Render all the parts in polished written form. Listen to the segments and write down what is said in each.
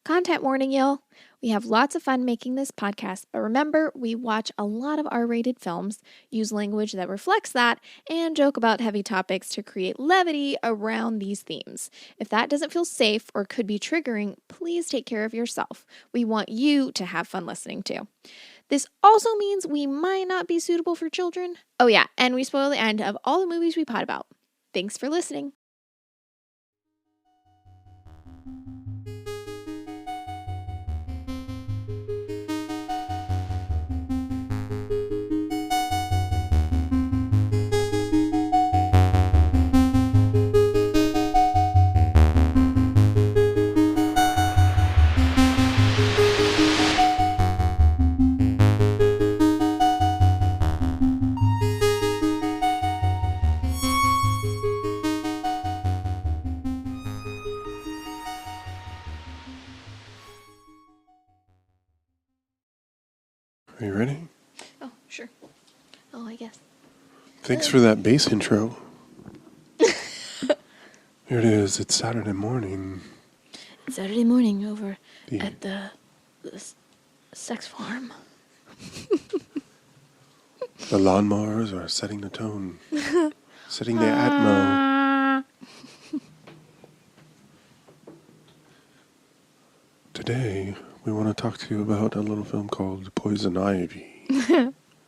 Content warning, y'all. We have lots of fun making this podcast, but remember, we watch a lot of R-rated films, use language that reflects that, and joke about heavy topics to create levity around these themes. If that doesn't feel safe or could be triggering, please take care of yourself. We want you to have fun listening too. This also means we might not be suitable for children. Oh yeah, and we spoil the end of all the movies we pod about. Thanks for listening. Are you ready? Oh, sure. Oh, I guess. Thanks for that bass intro. Here it is. It's Saturday morning. It's Saturday morning over at the sex farm. The lawnmowers are setting the tone, setting the atmo. Today, we want to talk to you about a little film called Poison Ivy.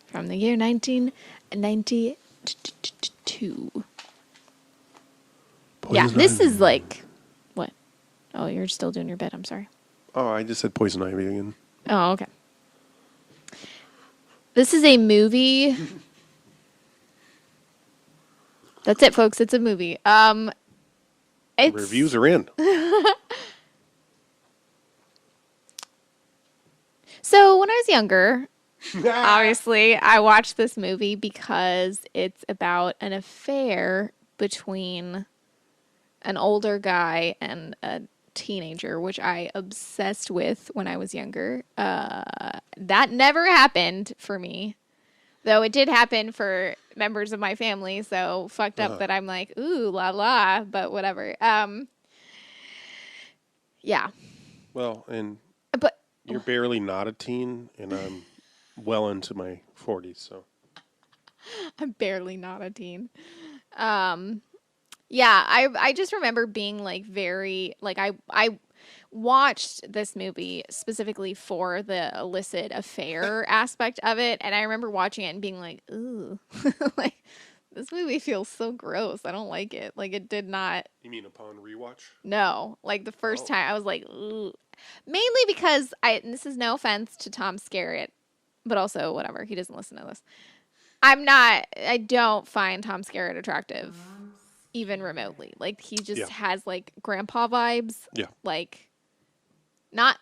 From the year 1992. Yeah, this is like, what? Oh, you're still doing your bit. I'm sorry. Oh, I just said Poison Ivy again. Oh, okay. This is a movie. That's it, folks. It's a movie. Reviews are in. So when I was younger, obviously, I watched this movie because it's about an affair between an older guy and a teenager, which I obsessed with when I was younger. That never happened for me, though it did happen for members of my family, so fucked up that I'm like, ooh, la la, but whatever. Yeah. Well, and But you're barely not a teen, and I'm well into my 40s, so. I'm barely not a teen. Yeah, I just remember being like very like I watched this movie specifically for the illicit affair aspect of it, and I remember watching it and being like, ooh, like this movie feels so gross. I don't like it. Like it did not. You mean upon rewatch? No, like the first time I was like, ooh. Mainly because and this is no offense to Tom Skerritt, but also whatever, he doesn't listen to this. I don't find Tom Skerritt attractive, even remotely. Like he just has like grandpa vibes. Yeah. Like not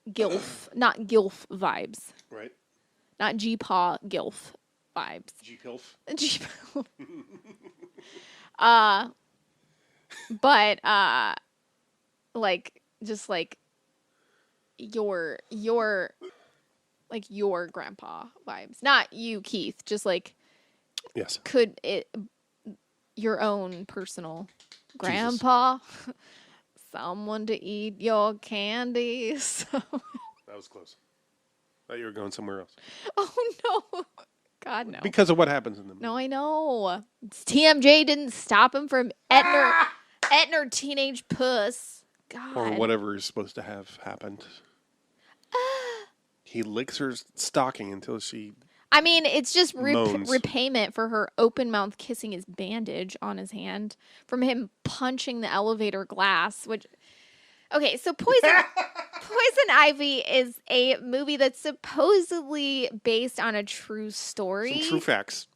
gilf, not gilf vibes. Right. Not G-paw gilf vibes. G-pilf. G-pilf. But like just like your like your grandpa vibes. Not you, Keith, just like yes. Could it your own personal grandpa? Someone to eat your candy. So that was close. Thought you were going somewhere else. Oh no. God no. Because of what happens in the movie. No, I know. TMJ didn't stop him from eating her teenage puss. God. Or whatever is supposed to have happened. He licks her stocking until she I mean, it's just repayment for her open mouth kissing his bandage on his hand from him punching the elevator glass, which... Okay, so Poison Ivy is a movie that's supposedly based on a true story. Some true facts.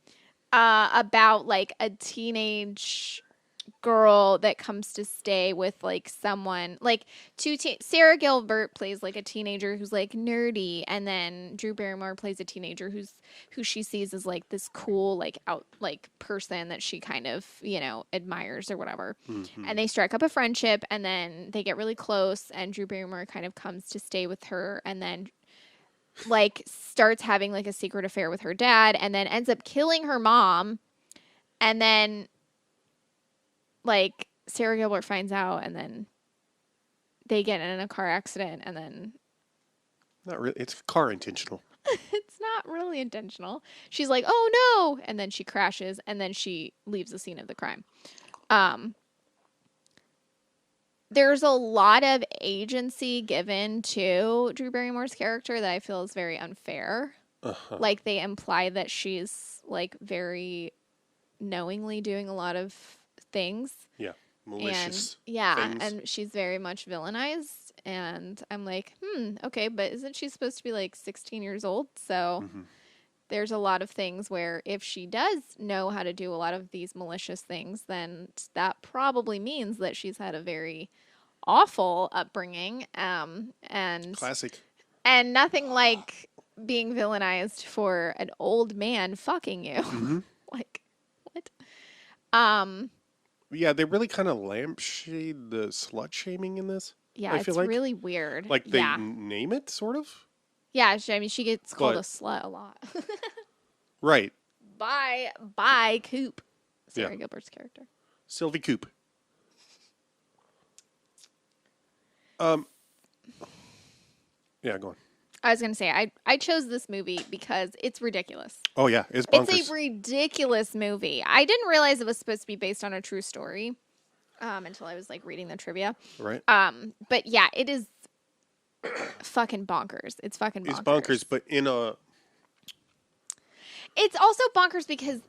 About, like, a teenage girl that comes to stay with like someone like Sarah Gilbert plays like a teenager who's like nerdy, and then Drew Barrymore plays a teenager who she sees as like this cool like out like person that she kind of, you know, admires or whatever. Mm-hmm. And they strike up a friendship, and then they get really close, and Drew Barrymore kind of comes to stay with her, and then like starts having like a secret affair with her dad, and then ends up killing her mom, and then like Sarah Gilbert finds out and then they get in a car accident and then Not really. It's car intentional. it's not really intentional. She's like, "Oh no!" And then she crashes, and then she leaves the scene of the crime. Um, there's a lot of agency given to Drew Barrymore's character that I feel is very unfair. Uh-huh. Like they imply that she's like very knowingly doing a lot of things. Yeah. Malicious And yeah, things. and she's very much villainized. And I'm like, okay, but isn't she supposed to be like 16 years old? So there's a lot of things where if she does know how to do a lot of these malicious things, then that probably means that she's had a very awful upbringing. And Classic. and nothing like being villainized for an old man fucking you. Like, what? Yeah, they really kind of lampshade the slut shaming in this. Yeah, I it's feel like. really weird. Like they Yeah. name it, sort of. Yeah, I mean, she gets called a But- slut a lot. Right. by Coop, Sarah Yeah. Gilbert's character. Sylvie Coop. Yeah, go on. I was gonna say I chose this movie because it's ridiculous. Oh yeah, it's bonkers. It's a ridiculous movie. I didn't realize it was supposed to be based on a true story until I was like reading the trivia. Right. But yeah, it is fucking bonkers. It's fucking bonkers. It's bonkers, but in a It's also bonkers because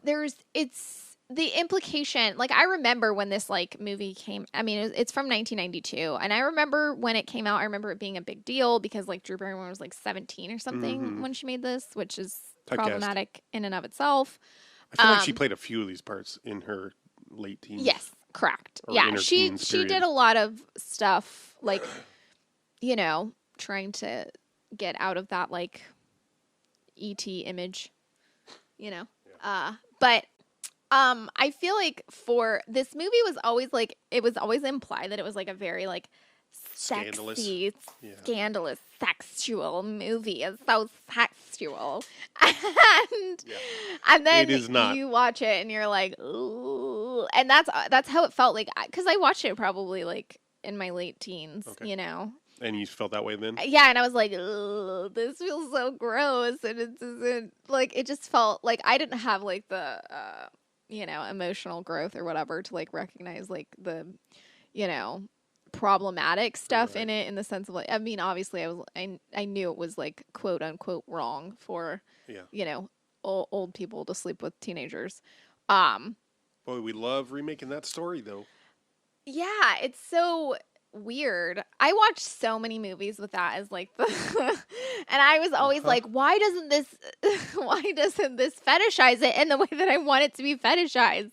it's the implication. Like I remember when this like movie came. I mean, it's from 1992, and I remember when it came out. I remember it being a big deal because like Drew Barrymore was like 17 or something when she made this, which is problematic in and of itself. I feel like she played a few of these parts in her late teens. Yes, correct. Or Yeah, inner she teens did period. a lot of stuff like, you know, trying to get out of that like ET image, you know. But I feel like for this movie was always like it was always implied that it was like a very like Scandalous. sexy, Yeah. scandalous, sexual movie. It's so sexual, and and then It is not. you watch it and you're like, ooh, and that's how it felt like because I watched it probably like in my late teens, Okay. you know. And you felt that way then? Yeah, and I was like, ugh, this feels so gross, and it doesn't like it just felt like I didn't have like the you know, emotional growth or whatever to like recognize like the, you know, problematic stuff in it in the sense of like I mean, obviously I knew it was like quote unquote wrong for you know, old people to sleep with teenagers. Boy, we love remaking that story though. Yeah, it's so weird. I watched so many movies with that as like the and I was always like, why doesn't this fetishize it in the way that I want it to be fetishized?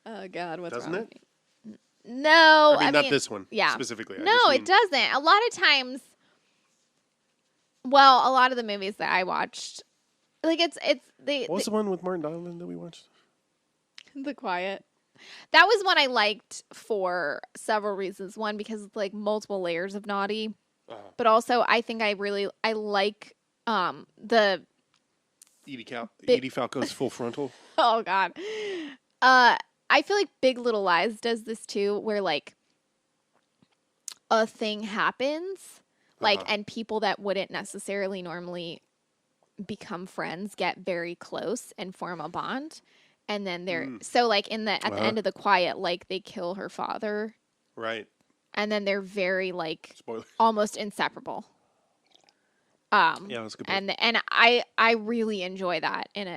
Oh god, what's Doesn't wrong it? with me? No, I mean, not this one. Yeah. Specifically. I No, just it mean- doesn't. A lot of times well, a lot of the movies that I watched like it's What was the one with Martin Donovan that we watched? The Quiet. That was one I liked for several reasons. One, because it's like multiple layers of naughty, but also I think I like the Edie Falco's Full Frontal. oh god, I feel like Big Little Lies does this too, where like a thing happens, like and people that wouldn't necessarily normally become friends get very close and form a bond. And then they're so like at the end of The Quiet, like they kill her father, Right. and then they're very like Spoiler. almost inseparable. Yeah, that's a good point. And I really enjoy that in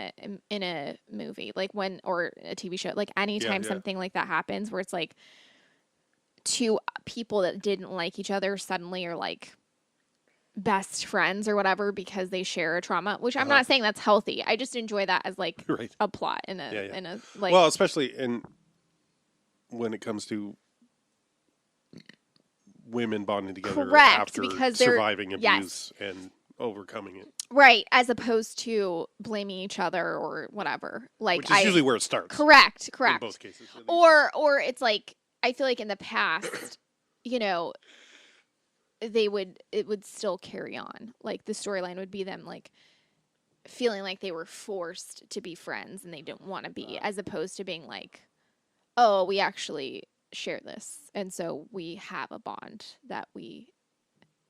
a movie like when or a TV show like anytime yeah. something like that happens where it's like two people that didn't like each other suddenly are like best friends or whatever because they share a trauma, which I'm not saying that's healthy. I just enjoy that as like Right. a plot in a like Well, especially when it comes to women bonding together Correct, after because they're- surviving abuse yes. and overcoming it. right as opposed to blaming each other or whatever. Like Which is usually where it starts. correct. In both cases. at least. Or it's like I feel like in the past, you know, it would still carry on. Like the storyline would be them like feeling like they were forced to be friends and they didn't want to be, as opposed to being like, oh, we actually share this, and so we have a bond that we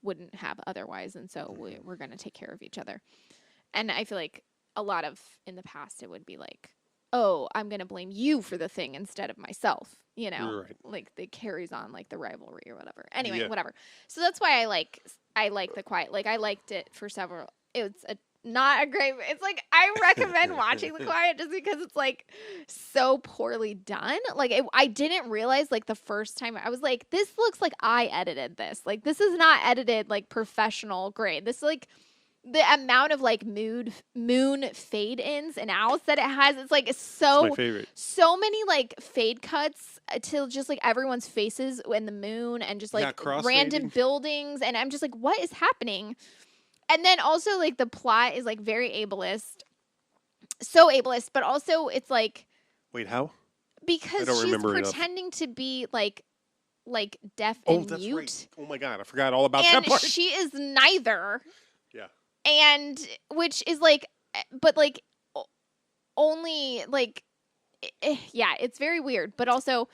wouldn't have otherwise, and so we're going to take care of each other. And I feel like a lot of in the past it would be like, oh, I'm going to blame you for the thing instead of myself, Right. like it carries on like the rivalry or whatever. Anyway, Yeah. whatever. So that's why I like The Quiet. Like I liked it for several. It's a not a great. It's like I recommend watching The Quiet just because it's like so poorly done. Like I didn't realize like the first time I was like, this looks like I edited this. Like this is not edited like professional grade. This like the amount of like moon fade ins and outs that it has. It's like It's my so favorite. so many like fade cuts to just like everyone's faces in the moon and just like random crossfading. buildings, and I'm just like, what is happening? And then also like the plot is like very ableist. So ableist, but also it's like Wait, how? because don't she's remember enough. pretending to be like deaf Oh, and that's mute. right. Oh my god, I forgot all about And that part. she is neither. Yeah. And which is like but like only like yeah, it's very weird, but also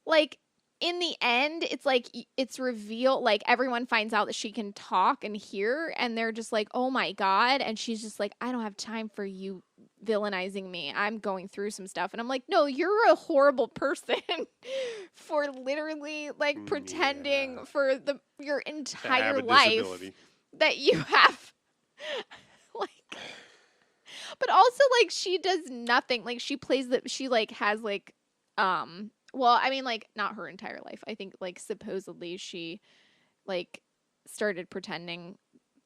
like in the end it's like it's revealed, like everyone finds out that she can talk and hear, and they're just like, oh my god, and she's just like, I don't have time for you villainizing me, I'm going through some stuff. And I'm like, no, you're a horrible person for literally like pretending for your entire life that you have like, but also like she does nothing, like she plays that she like has like well, I mean, like, not her entire life. I think, like, supposedly she, like, started pretending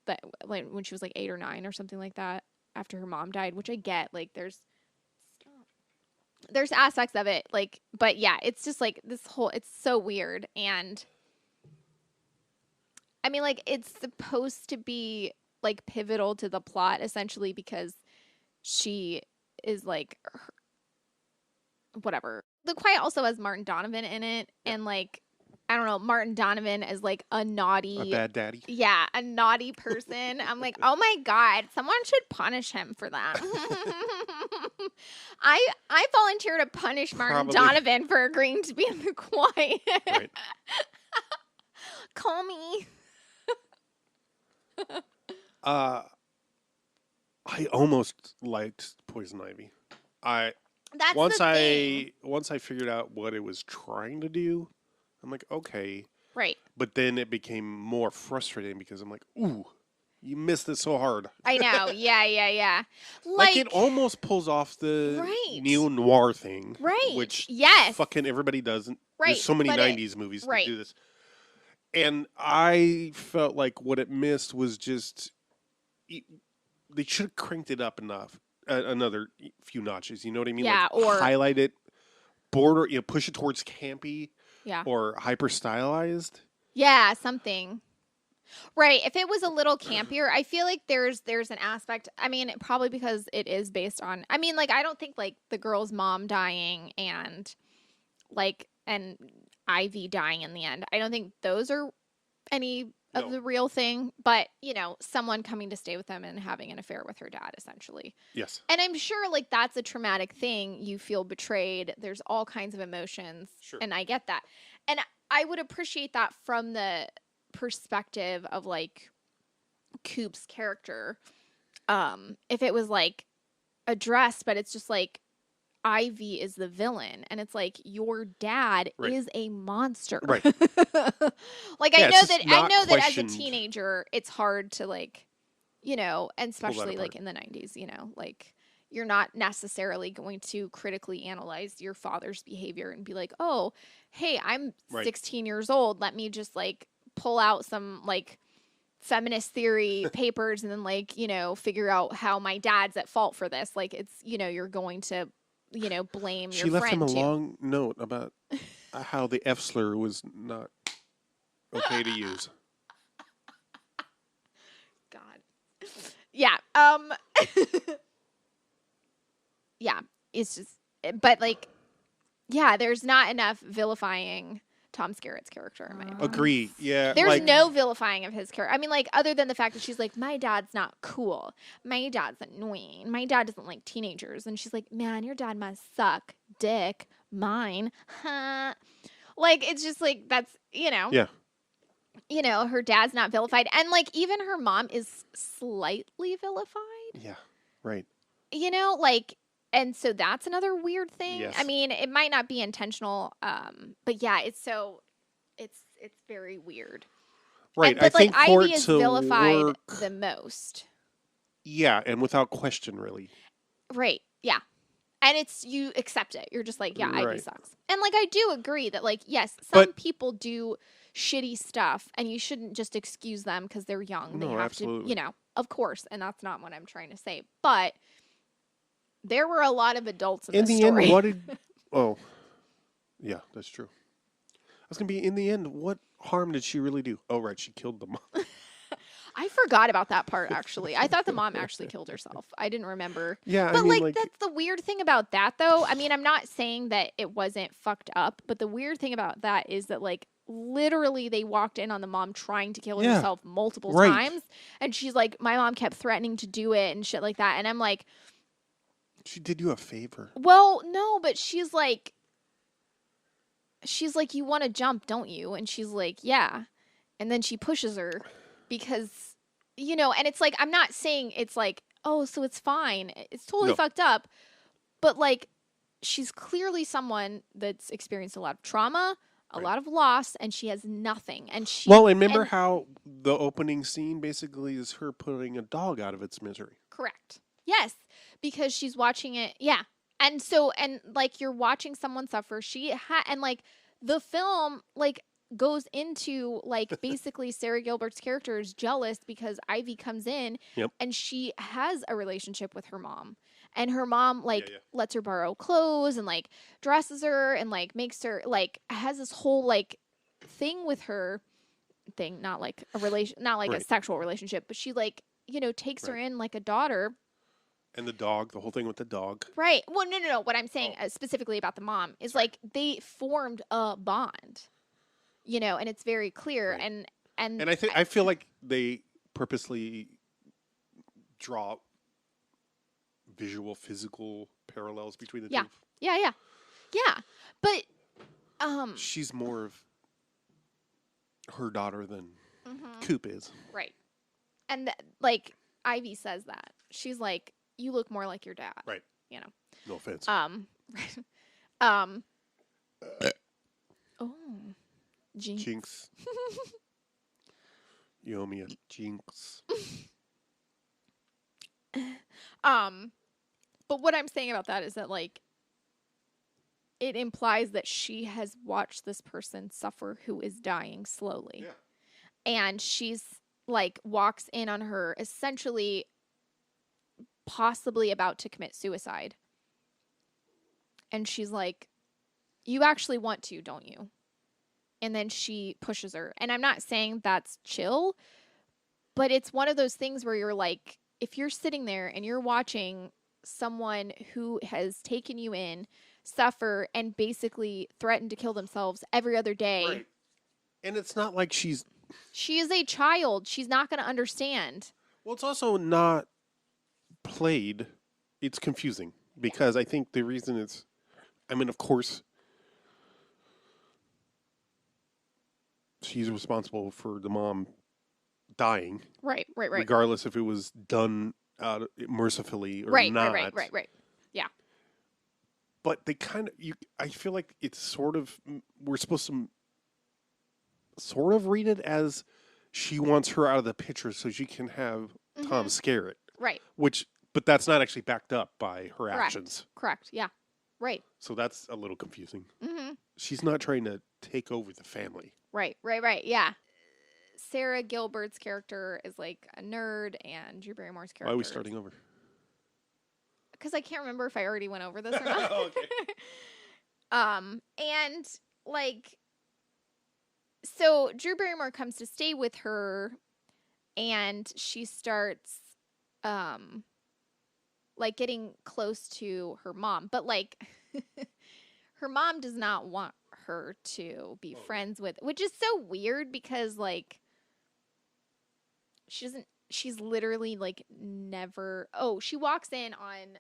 that, like, when she was, like, 8 or 9 or something like that after her mom died, which I get. Like, there's aspects of it, like, but yeah, it's just, like, it's so weird. And, I mean, like, it's supposed to be, like, pivotal to the plot, essentially, because she is, like, whatever. The Quiet also has Martin Donovan in it, and like I don't know, Martin Donovan as like a bad daddy. Yeah, a naughty person. I'm like, oh my god, someone should punish him for that. I volunteer to punish Martin Donovan for agreeing to be in The Quiet. Right. Call me. I almost liked Poison Ivy. That's once the thing. Once I figured out what it was trying to do, I'm like, okay. Right. But then it became more frustrating because I'm like, ooh, you missed it so hard. I know. Yeah. Like it almost pulls off the neo-noir thing. Right. Which yes. fucking everybody doesn't. Right. There's so many 90s movies that do this. And I felt like what it missed was just they should have cranked it up enough. Another few notches, you know what I mean? Yeah, like or highlight it, push it towards campy, or hyper stylized. Yeah, something. Right. If it was a little campier, I feel like there's an aspect. I mean, probably because it is based on. I mean, like I don't think like the girl's mom dying and Ivy dying in the end. I don't think those are any of the real thing, but someone coming to stay with them and having an affair with her dad, essentially. Yes. And I'm sure like that's a traumatic thing. You feel betrayed. There's all kinds of emotions. Sure. And I get that. And I would appreciate that from the perspective of like Coop's character. If it was like addressed, but it's just like Ivy is the villain, and it's like your dad is a monster. Right. Like I know that as a teenager, it's hard to like, and especially like in the 90s, like you're not necessarily going to critically analyze your father's behavior and be like, oh, hey, I'm 16 years old. Let me just like pull out some like feminist theory papers and then like, figure out how my dad's at fault for this. Like it's, you're going to blame your friend. She left him a long note about how the F slur was not okay to use. God. Yeah. Yeah. It's just, but like, yeah, there's not enough vilifying Tom Skerritt's character in my opinion. Agree. Yeah. There's no vilifying of his character. I mean, like, other than the fact that she's like, my dad's not cool. My dad's annoying. My dad doesn't like teenagers. And she's like, man, your dad must suck dick. mine. Like, it's just like, that's, Yeah. Her dad's not vilified. And like, even her mom is slightly vilified. Yeah. Right. Like, and so that's another weird thing. Yes. I mean, it might not be intentional. But yeah, it's very weird. Right. But I like think for Ivy it is to vilified work, the most. yeah, and without question, really. Right. Yeah. And you accept it. You're just like, yeah, Ivy Right. sucks. And like, I do agree that like, yes, some But people do shitty stuff and you shouldn't just excuse them because they're young. They no, have absolutely. to, of course. And that's not what I'm trying to say. But there were a lot of adults in In this the story. end, what did? Oh, yeah, that's true. I was gonna be in the end. What harm did she really do? Oh, right, she killed the mom. I forgot about that part, actually. I thought the mom actually killed herself. I didn't remember. Yeah, But, I mean, like, like, that's the weird thing about that, though. I mean, I'm not saying that it wasn't fucked up, but the weird thing about that is that, like, literally they walked in on the mom trying to kill yeah, herself multiple right. times. And she's like, my mom kept threatening to do it and shit like that. And I'm like, She did you a favor. well, no, but she's like, you want to jump, don't you? And she's like, yeah. And then she pushes her because, and it's like, I'm not saying it's like, oh, so it's fine. It's totally No. fucked up. But like, she's clearly someone that's experienced a lot of trauma, a lot of loss, and she has nothing. And Well, and remember how the opening scene basically is her putting a dog out of its misery. Correct. Yes. Because she's watching it. Yeah. And so, and like, you're watching someone suffer. And like, the film, like, goes into like basically Sarah Gilbert's character is jealous because Ivy comes in and she has a relationship with her mom. And her mom like lets her borrow clothes and like dresses her and like makes her like has this whole like thing with her thing, not like a relation, not like a sexual relationship, but she like, takes her in like a daughter. And the dog, the whole thing with the dog. Right. Well, no. What I'm saying specifically about the mom is like they formed a bond, and it's very clear. Right. And I feel like they purposely draw visual, physical parallels between the two. Yeah. But she's more of her daughter than Coop is. Right. And like Ivy says that. She's like, you look more like your dad. Right. No offense. Right. Oh. Jinx. You owe me a jinx. But what I'm saying about that is that like it implies that she has watched this person suffer who is dying slowly. Yeah. And she's like walks in on her essentially possibly about to commit suicide. And she's like, you actually want to, don't you? And then she pushes her. And I'm not saying that's chill, but it's one of those things where you're like, if you're sitting there and you're watching someone who has taken you in suffer and basically threaten to kill themselves every other day. Right. And it's not like she is a child. She's not going to understand. Well, it's also not played. It's confusing because I think the reason of course, she's responsible for the mom dying. Right. Regardless if it was done mercifully or not. Right. Yeah. But they kind of, I feel like it's sort of, we're supposed to sort of read it as she wants her out of the picture so she can have Tom scare it. Right. But that's not actually backed up by her actions. Correct. Yeah. Right. So that's a little confusing. Mm-hmm. She's not trying to take over the family. Right. Yeah. Sarah Gilbert's character is like a nerd, and Drew Barrymore's character. Why are we starting over? Because I can't remember if I already went over this or not. Oh, okay. And like, so Drew Barrymore comes to stay with her, and she starts, like getting close to her mom, but like, her mom does not want her to be friends with, which is so weird because like, she's literally like never, she walks in on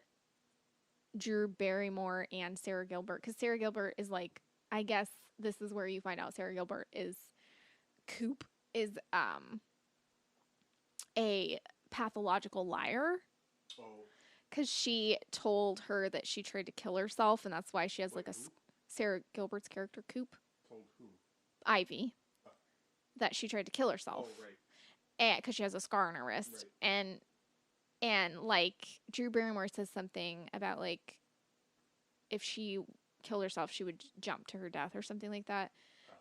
Drew Barrymore and Sarah Gilbert, because Sarah Gilbert is like, I guess this is where you find out Sarah Gilbert is Coop is a pathological liar. Oh. Because she told her that she tried to kill herself, and that's why she has like a Sarah Gilbert's character Coop. Told who? Ivy. That she tried to kill herself. Oh, right. And because she has a scar on her wrist, right. and like Drew Barrymore says something about like if she killed herself, she would jump to her death or something like that.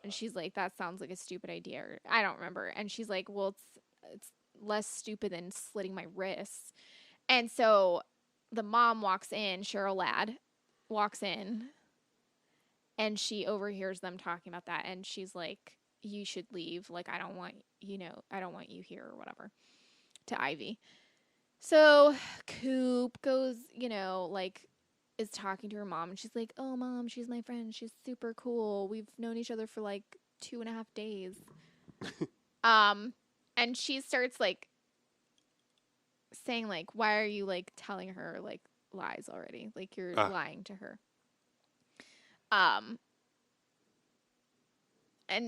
And she's like, that sounds like a stupid idea. Or, I don't remember. And she's like, well, it's less stupid than slitting my wrists. And so the mom walks in, Cheryl Ladd walks in, and she overhears them talking about that. And she's like, you should leave. Like, I don't want you here or whatever, to Ivy. So Coop goes, like, is talking to her mom, and she's like, oh, Mom, she's my friend. She's super cool. We've known each other for like 2.5 days. And she starts like saying like, why are you like telling her like lies already? Like, you're lying to her. And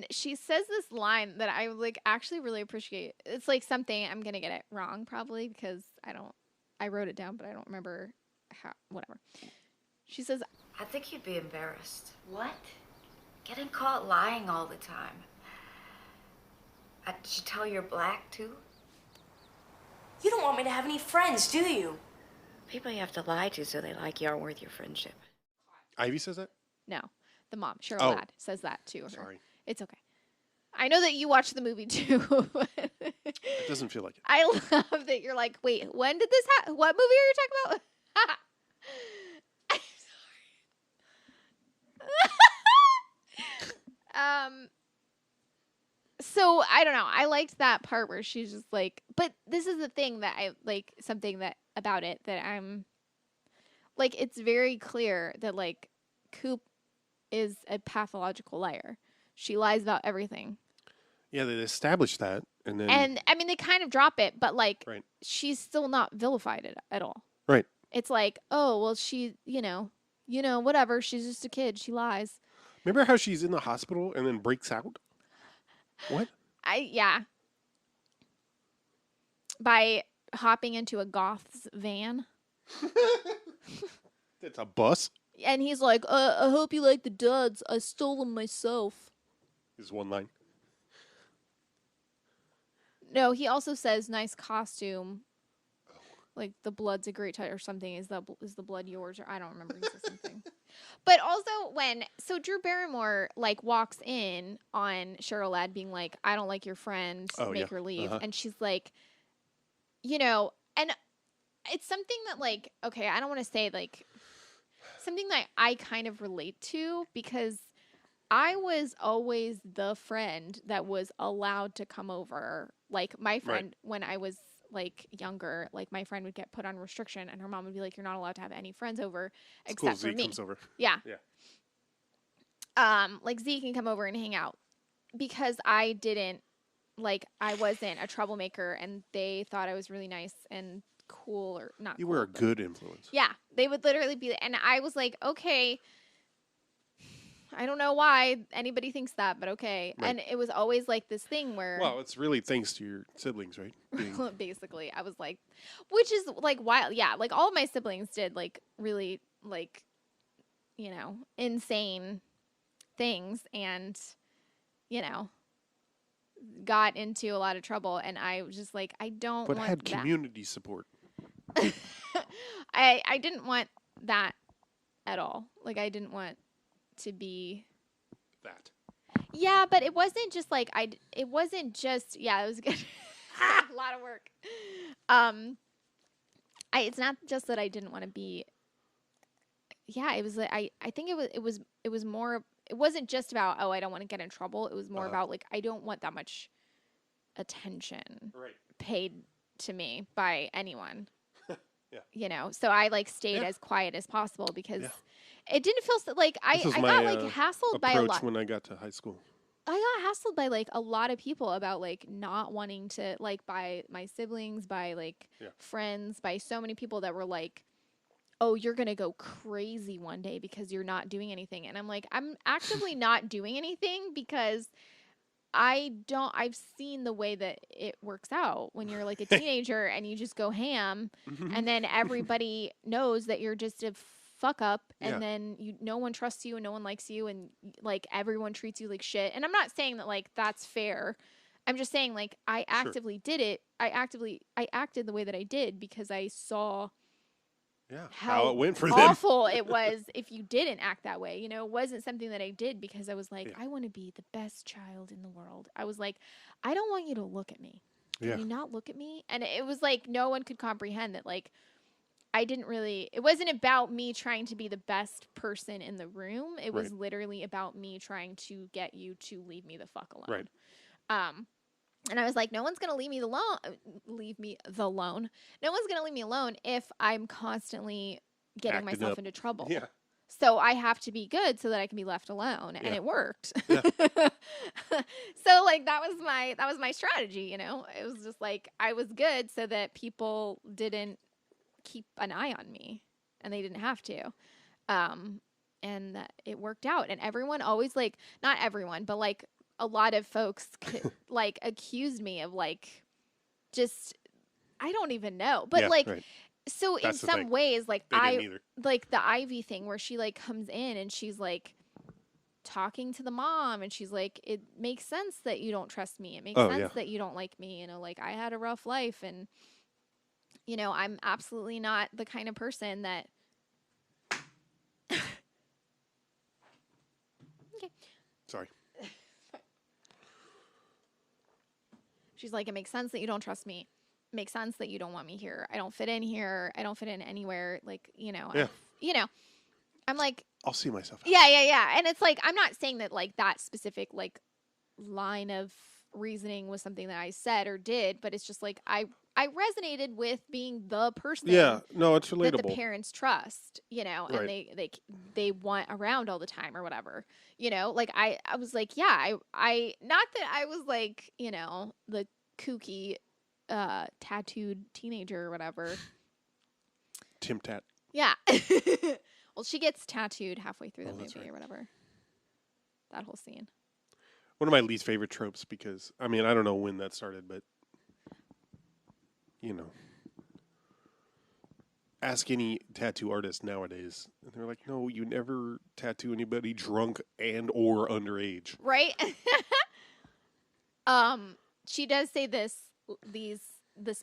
she says this line that I like actually really appreciate. It's like something, I'm gonna get it wrong probably because I wrote it down, but I don't remember how, whatever. She says, I think you'd be embarrassed. What? Getting caught lying all the time. Did you tell you're black, too? You don't want me to have any friends, do you? People you have to lie to so they like you aren't worth your friendship. Ivy says that? No, the mom, Cheryl Ladd, says that to her. Sorry. It's okay. I know that you watched the movie, too. It doesn't feel like it. I love that you're like, wait, when did this happen? What movie are you talking about? I'm sorry. So I don't know. I liked that part where she's just like, but this is the thing that I like, something that about it that I'm like, it's very clear that like Coop is a pathological liar. She lies about everything. Yeah, they established that, and then I mean they kind of drop it, but like right. she's still not vilified at all. Right. It's like, oh well, she, whatever. She's just a kid. She lies. Remember how she's in the hospital and then breaks out? What? Yeah. By hopping into a goth's van. It's a bus? And he's like, I hope you like the duds. I stole them myself. Is one line. No, he also says, nice costume. Like, the blood's a great touch or something. Is the blood yours? Or I don't remember. He says something. But also so Drew Barrymore, like, walks in on Cheryl Ladd being like, I don't like your friend. Make her leave. And she's like, and it's something that, like, okay, I don't want to say, like, something that I kind of relate to because I was always the friend that was allowed to come over. Like, my friend, when I was, like, younger, like, my friend would get put on restriction and her mom would be like, you're not allowed to have any friends over except for me. Comes over. Yeah. Like, Z can come over and hang out because I wasn't a troublemaker and they thought I was really nice and cool or not. You were a good influence. Yeah. They would literally be, and I was like, okay, I don't know why anybody thinks that, but okay. Right. And it was always like this thing where... Well, it's really thanks to your siblings, right? Basically, I was like... Which is, like, wild. Yeah, like, all of my siblings did, like, really, like, insane things and, got into a lot of trouble. And I was just like, I don't want that. But had community support. I didn't want that at all. Like, I didn't want... to be that. Yeah, but it wasn't just like it wasn't just it was good. A lot of work. It's not just that I didn't want to be it was like I think it was more, it wasn't just about I don't want to get in trouble. It was more about like I don't want that much attention paid to me by anyone. Yeah. So I like stayed as quiet as possible because it didn't feel like I got like hassled by a lot when I got to high school. I got hassled by like a lot of people about like not wanting to, like, by my siblings, by like friends, by so many people that were like, oh, you're going to go crazy one day because you're not doing anything. And I'm like, I'm actively not doing anything because I've seen the way that it works out when you're like a teenager and you just go ham and then everybody knows that you're just a fuck up and then no one trusts you and no one likes you and like everyone treats you like shit. And I'm not saying that like that's fair. I'm just saying like I actively did it. I acted the way that I did because I saw how it went for them. Awful it was if you didn't act that way. You know, it wasn't something that I did because I was like, I want to be the best child in the world. I was like, I don't want you to look at me. Can you not look at me? And it was like no one could comprehend that like I didn't really it wasn't about me trying to be the best person in the room. It was literally about me trying to get you to leave me the fuck alone. Right. And I was like, no one's going to leave me alone. No one's going to leave me alone if I'm constantly getting myself into trouble. Yeah. So I have to be good so that I can be left alone. And it worked. Yeah. So like that was my strategy, you know. It was just like I was good so that people didn't keep an eye on me and they didn't have to. And that it worked out. And everyone always like not everyone, but like a lot of folks like accused me of like just I don't even know. But so that's in some ways like like the Ivy thing where she like comes in and she's like talking to the mom and she's like it makes sense that you don't trust me. It makes sense that you don't like me, you know, like I had a rough life and you know, I'm absolutely not the kind of person that Okay. Sorry. She's like, it makes sense that you don't trust me. It makes sense that you don't want me here. I don't fit in here. I don't fit in anywhere. Like, you know, I'm like, I'll see myself out. Yeah. And it's like, I'm not saying that like that specific like line of reasoning was something that I said or did, but it's just like, I resonated with being the person. Yeah, no, it's relatable. That the parents trust, you know, and they want around all the time or whatever, you know. Like I was like, I not that I was like, you know, the kooky, tattooed teenager or whatever. Tim Tat. Yeah. Well, she gets tattooed halfway through the movie or whatever. That whole scene. One of my least favorite tropes because I mean I don't know when that started, but. You know, ask any tattoo artist nowadays, and they're like, "No, you never tattoo anybody drunk and or underage." Right? She does say this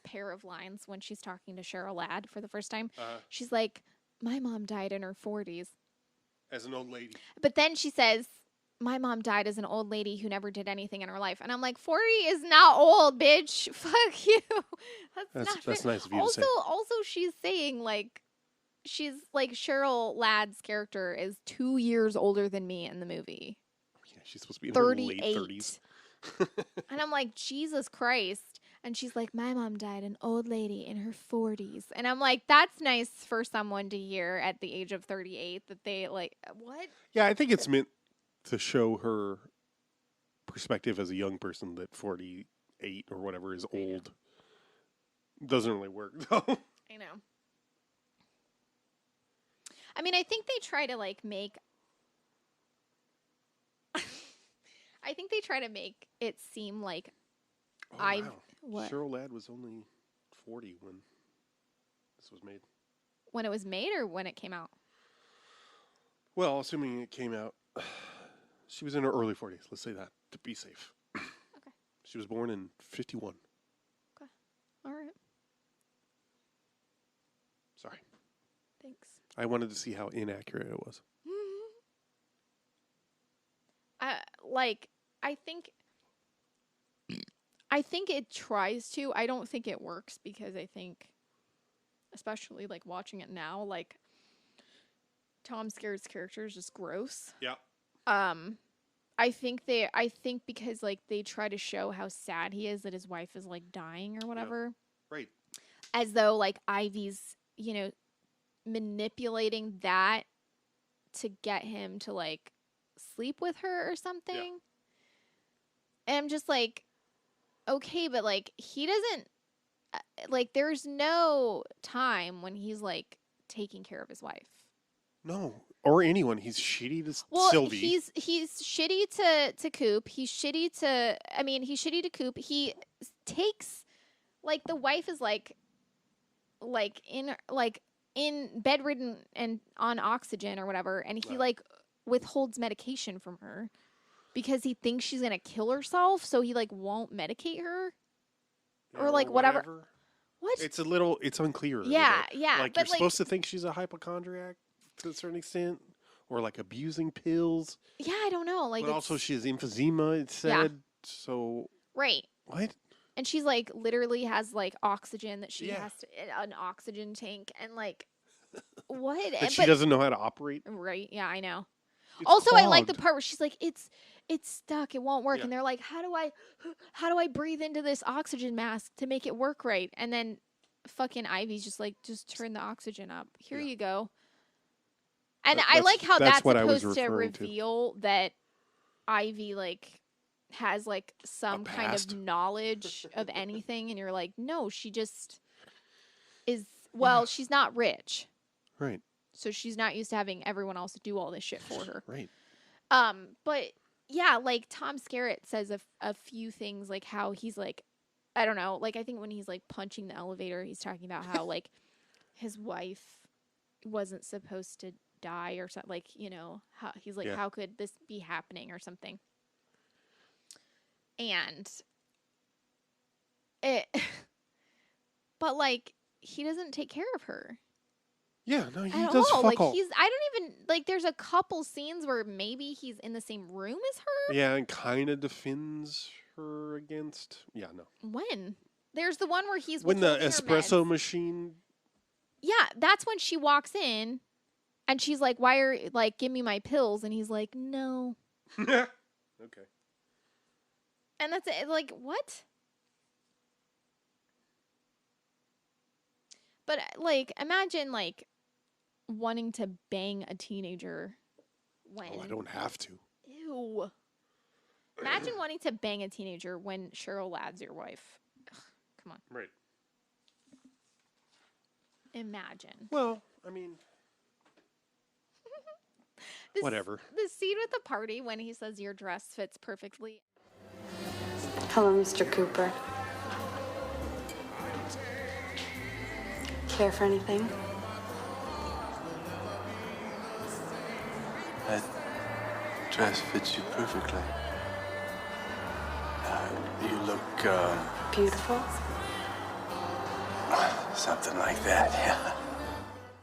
pair of lines when she's talking to Cheryl Ladd for the first time. She's like, "My mom died in her 40s." As an old lady. But then she says, my mom died as an old lady who never did anything in her life. And I'm like, 40 is not old, bitch. Fuck you. That's nice of you to say. Also, she's saying, like, she's like, Cheryl Ladd's character is 2 years older than me in the movie. Yeah, she's supposed to be in her late 30s. And I'm like, Jesus Christ. And she's like, my mom died an old lady in her 40s. And I'm like, that's nice for someone to hear at the age of 38 that they, like, what? Yeah, I think it's meant to show her perspective as a young person that 48 or whatever is old. Doesn't really work, though. I know. I mean, I think they try to, like, make... I think they try to make it seem like Wow. What? Cheryl Ladd was only 40 when this was made. When it was made or when it came out? Well, assuming it came out... She was in her early 40s, let's say that, to be safe. Okay. She was born in 51. Okay. All right. Sorry. Thanks. I wanted to see how inaccurate it was. I think it tries to. I don't think it works because I think, especially, like, watching it now, like, Tom Skerritt's character is just gross. Yeah. I think because like they try to show how sad he is that his wife is like dying or whatever. Yeah. Right. As though like Ivy's, you know, manipulating that to get him to like sleep with her or something. Yeah. And I'm just like, okay, but like he doesn't like there's no time when he's like taking care of his wife. No, or anyone. He's shitty to Well, Sylvie. he's shitty to Coop. He's shitty to Coop. He takes like the wife is like in bedridden and on oxygen or whatever, and he like withholds medication from her because he thinks she's gonna kill herself, so he like won't medicate her or like whatever. What? It's unclear. Yeah. Like, you're supposed to think she's a hypochondriac to a certain extent, or like abusing pills. Yeah, I don't know. Like, but also she has emphysema. It said. Yeah. So. Right. What? And she's like literally has like oxygen that she has to, an oxygen tank, and like what? That she doesn't know how to operate. Right? Yeah, I know. It's also, clogged. I like the part where she's like, it's stuck, it won't work, Yeah. and they're like, how do I breathe into this oxygen mask to make it work right? And then fucking Ivy's just like, just turn the oxygen up. Here you go. And I like how that's supposed to reveal that Ivy like has like some kind of knowledge of anything, and you're like, no, she just is. Well, she's not rich, right? So she's not used to having everyone else do all this shit for her, right? But yeah, like Tom Skerritt says a few things, like how he's like, I don't know, like I think when he's like punching the elevator, he's talking about how like his wife wasn't supposed to die or something, like, you know, how he's like, how could this be happening or something. And it, but like, he doesn't take care of her. Yeah, no, he does fuck like all. I don't even like. There's a couple scenes where maybe he's in the same room as her. Yeah, and kind of defends her against. Yeah, no. When there's the one where he's when the espresso machine. Yeah, that's when she walks in, and she's like, "Why are like give me my pills?" And he's like, "No." Okay. And that's it. Like, what? But like, imagine like wanting to bang a teenager when I don't have to. Ew. Imagine wanting to bang a teenager when Cheryl Ladd's your wife. Ugh, come on. Right. Imagine. Well, I mean, whatever. The scene with the party when he says your dress fits perfectly. Hello, Mr. Cooper. Care for anything? That dress fits you perfectly. You look, beautiful? Something like that,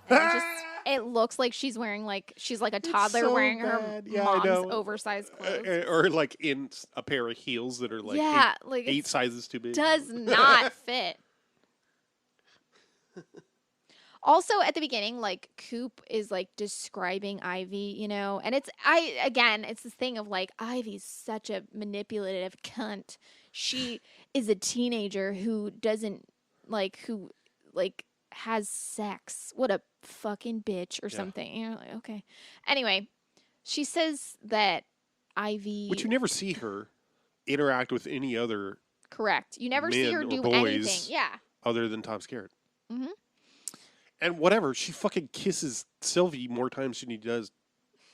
yeah. It looks like she's wearing she's like a toddler wearing her mom's oversized clothes. Or like in a pair of heels that are like eight sizes too big. Does not fit. Also, at the beginning, like, Coop is, like, describing Ivy, you know? And it's this thing of, like, Ivy's such a manipulative cunt. She is a teenager who doesn't, who has sex. What a fucking bitch or something. And you're like, okay. Anyway, she says that Ivy... Which you never see her interact with any other... Correct. You never see her do anything. Yeah. Other than Tom Skerritt. Mm-hmm. And whatever, she fucking kisses Sylvie more times than he does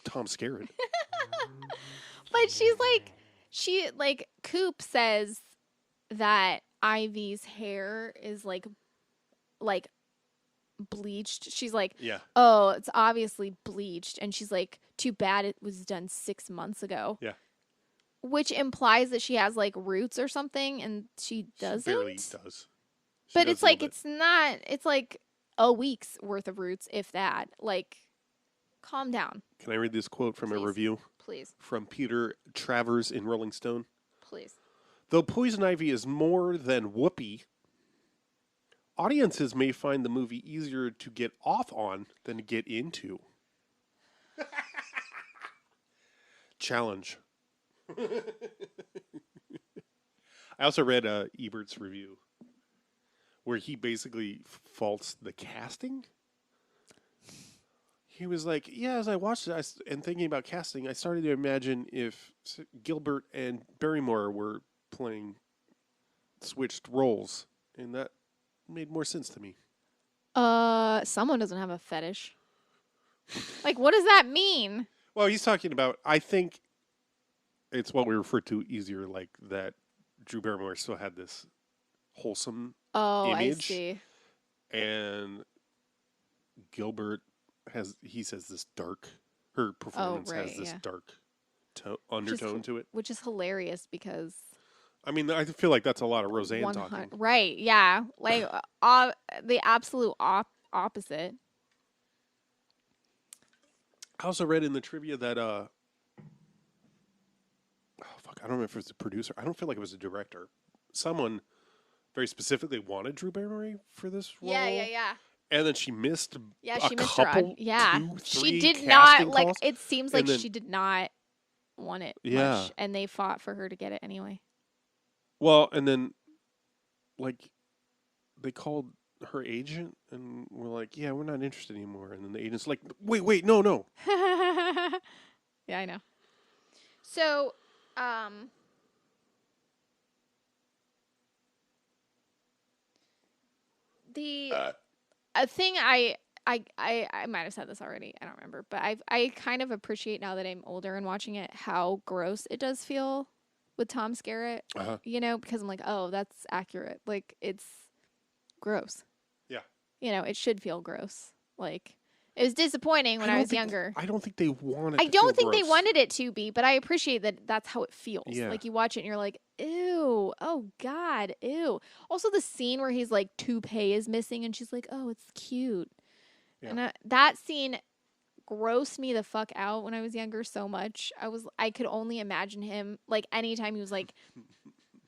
Tom Skerritt. But she's like, Coop says that Ivy's hair is like bleached. She's like, oh, it's obviously bleached. And she's like, too bad it was done 6 months ago. Yeah. Which implies that she has like roots or something, and she doesn't. She barely does. But it's like, it's not, it's like a week's worth of roots, if that. Like, calm down. Can I read this quote from a review? Please. From Peter Travers in Rolling Stone. Please. Though Poison Ivy is more than whoopee, audiences may find the movie easier to get off on than to get into. Challenge. I also read Ebert's review where he basically faults the casting. He was like, yeah, as I watched it and thinking about casting, I started to imagine if Gilbert and Barrymore were playing switched roles, and that made more sense to me. Someone doesn't have a fetish. Like, what does that mean? Well, he's talking about, I think it's what we refer to easier, like that Drew Barrymore still had this wholesome image. I see. And Gilbert he says this dark, her performance has this dark undertone to it. Which is hilarious because... I mean, I feel like that's a lot of Roseanne talking. Right, yeah. Like, the absolute opposite. I also read in the trivia that, I don't remember if it was the producer. I don't feel like it was the director. Someone very specifically wanted Drew Barrymore for this role. Yeah. And then she missed she missed couple, her. Yeah. 2, 3 she did casting not, like, calls. it seems like she did not want it much. And they fought for her to get it anyway. Well, and then, like, they called her agent and were like, yeah, we're not interested anymore. And then the agent's like, wait, no. Yeah, I know. So, a thing I might have said this already. I don't remember, but I kind of appreciate now that I'm older and watching it how gross it does feel with Tom Skerritt. You know, because I'm like, oh, that's accurate. Like, it's gross. Yeah. You know, it should feel gross. Like, it was disappointing when I was younger. I don't think they wanted. I don't think they wanted it to be, but I appreciate that that's how it feels. Yeah. Like, you watch it and you're like, ew, oh God, ew. Also, the scene where he's like, toupee is missing, and she's like, oh, it's cute. Yeah. And that scene grossed me the fuck out when I was younger so much. I could only imagine him, like, anytime he was like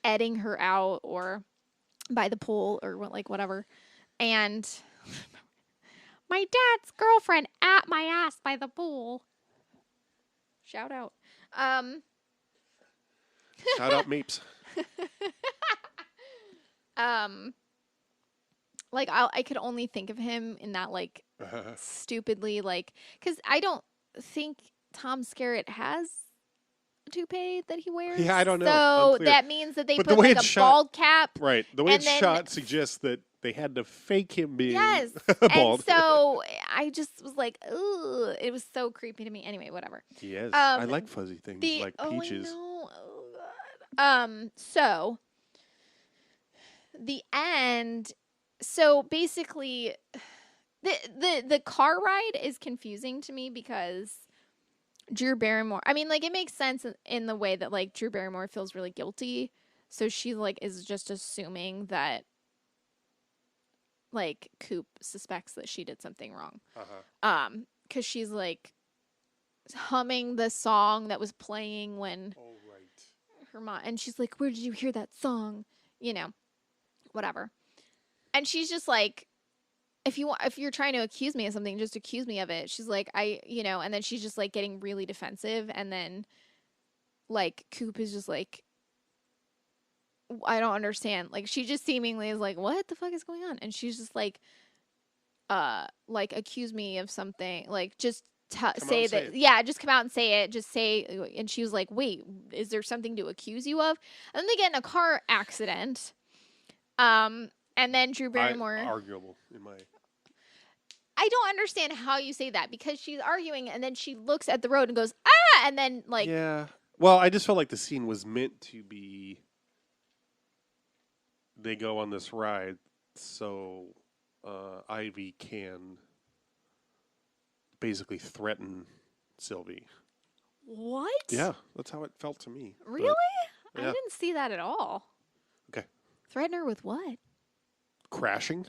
edding her out or by the pool or whatever. And my dad's girlfriend at my ass by the pool. Shout out. Shout out Mapes. Like, I could only think of him in that, like, stupidly, like, because I don't think Tom Skerritt has a toupee that he wears. Yeah, I don't know. So Unclear. That means that they but put like a bald cap. Right. The way it's shot suggests that they had to fake him being bald. And so I just was like, ugh. It was so creepy to me. Anyway, whatever. Yes. I like fuzzy things like peaches. I know. Oh, God. So the end. So basically, the car ride is confusing to me because Drew Barrymore, I mean, like, it makes sense in the way that, like, Drew Barrymore feels really guilty. So she, like, is just assuming that, like, Coop suspects that she did something wrong. Because she's, like, humming the song that was playing when her mom, and she's like, where did you hear that song? You know, whatever. And she's just like, if you're trying to accuse me of something, just accuse me of it. She's like, and then she's just like getting really defensive. And then like Coop is just like, I don't understand. Like, she just seemingly is like, what the fuck is going on? And she's just like accuse me of something. Like, just say that. Yeah, just come out and say it. Just say. And she was like, wait, is there something to accuse you of? And then they get in a car accident. And then Drew Barrymore. Arguable in my. I don't understand how you say that, because she's arguing and then she looks at the road and goes, ah, and then like. Yeah. Well, I just felt like the scene was meant to be. They go on this ride, so Ivy can basically threaten Sylvie. What? Yeah, that's how it felt to me. Really? But, yeah. I didn't see that at all. Okay. Threaten her with what? Crashing,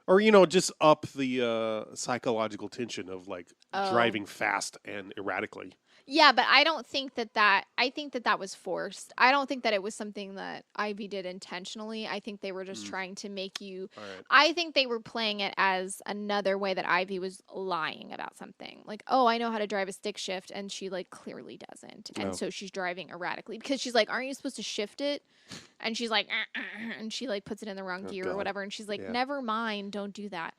or just up the psychological tension of like driving fast and erratically. Yeah, but I don't think that. I think that was forced. I don't think that it was something that Ivy did intentionally. I think they were just trying to make you. Right. I think they were playing it as another way that Ivy was lying about something. Like, oh, I know how to drive a stick shift, and she like clearly doesn't, and so she's driving erratically because she's like, aren't you supposed to shift it? And she's like, and she like puts it in the wrong gear or whatever, and she's like, never mind, don't do that.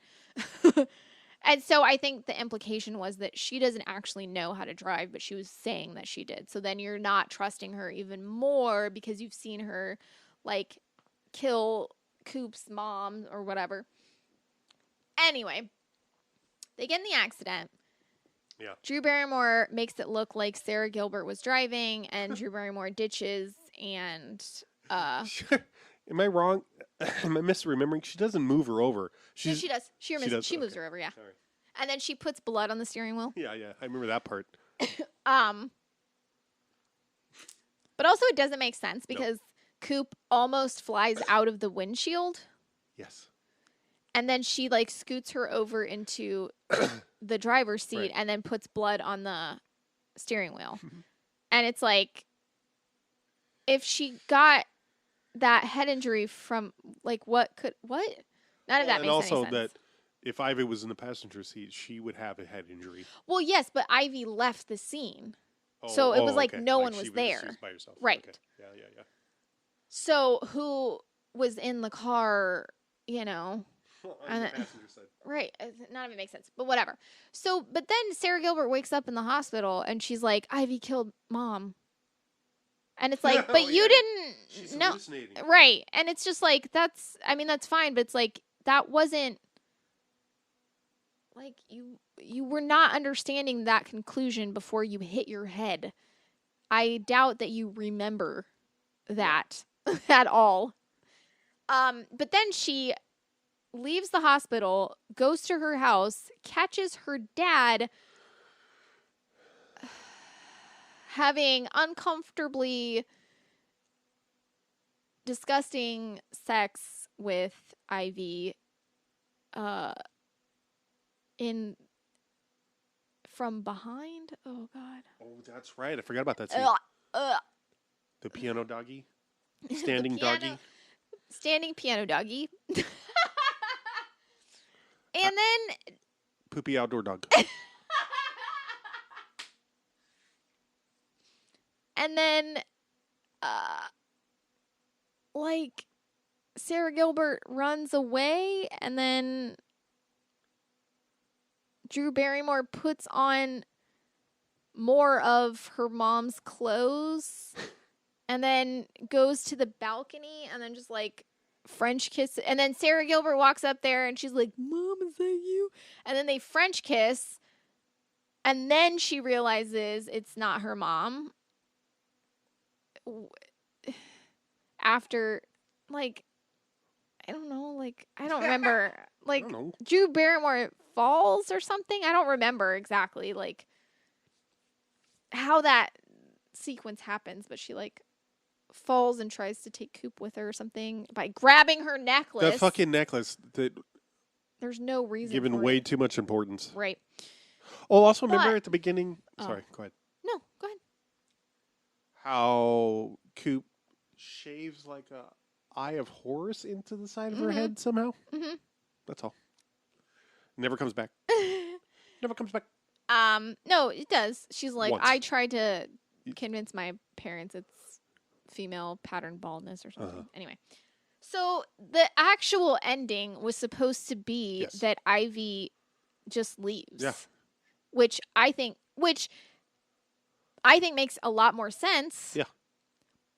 And so I think the implication was that she doesn't actually know how to drive, but she was saying that she did. So then you're not trusting her even more because you've seen her, like, kill Coop's mom or whatever. Anyway, they get in the accident. Yeah. Drew Barrymore makes it look like Sarah Gilbert was driving, and Drew Barrymore ditches, and Am I wrong? Am I misremembering? She doesn't move her over. no, she does. She moves Okay. her over, yeah. Sorry. And then she puts blood on the steering wheel. Yeah, I remember that part. But also it doesn't make sense because Coop almost flies out of the windshield. Yes. And then she like scoots her over into the driver's seat Right. and then puts blood on the steering wheel. And it's like, if she got that head injury from like what? None of that makes any sense. And also that if Ivy was in the passenger seat, she would have a head injury. Well, yes, but Ivy left the scene. So it was like okay. no Like one was she there. She was by herself. Right. Okay. Yeah. So who was in the car, you know? On the passenger side. Right. None of it makes sense. But whatever. So, but then Sarah Gilbert wakes up in the hospital and she's like, Ivy killed Mom. And it's like, but you didn't She's know. hallucinating. Right. And it's just like, that's fine. But it's like, that wasn't, like, you were not understanding that conclusion before you hit your head. I doubt that you remember that at all. But then she leaves the hospital, goes to her house, catches her dad having uncomfortably disgusting sex with Ivy from behind. Oh God. Oh, that's right. I forgot about that scene. The piano doggy. Standing doggy. Standing piano doggy. And then Poopy outdoor dog. and then like Sarah Gilbert runs away, and then Drew Barrymore puts on more of her mom's clothes and then goes to the balcony and then just like French kiss. And then Sarah Gilbert walks up there and she's like, Mom, is that you? And then they French kiss. And then she realizes it's not her mom. After, like, I don't know, like, I don't remember. Like, Drew Barrymore falls or something. I don't remember exactly, like, how that sequence happens. But she, like, falls and tries to take Coop with her or something by grabbing her necklace. The fucking necklace that there's no reason given for way it. too much importance. Right. Oh, also remember at the beginning. Oh. Sorry, go ahead. No, go ahead. How Coop shaves like a eye of Horus into the side of her head somehow. Mm-hmm. That's all. Never comes back. Never comes back. No, it does. She's like, Once. I tried to convince my parents it's female pattern baldness or something. Anyway, so the actual ending was supposed to be that Ivy just leaves. Yeah. Which I think makes a lot more sense. Yeah.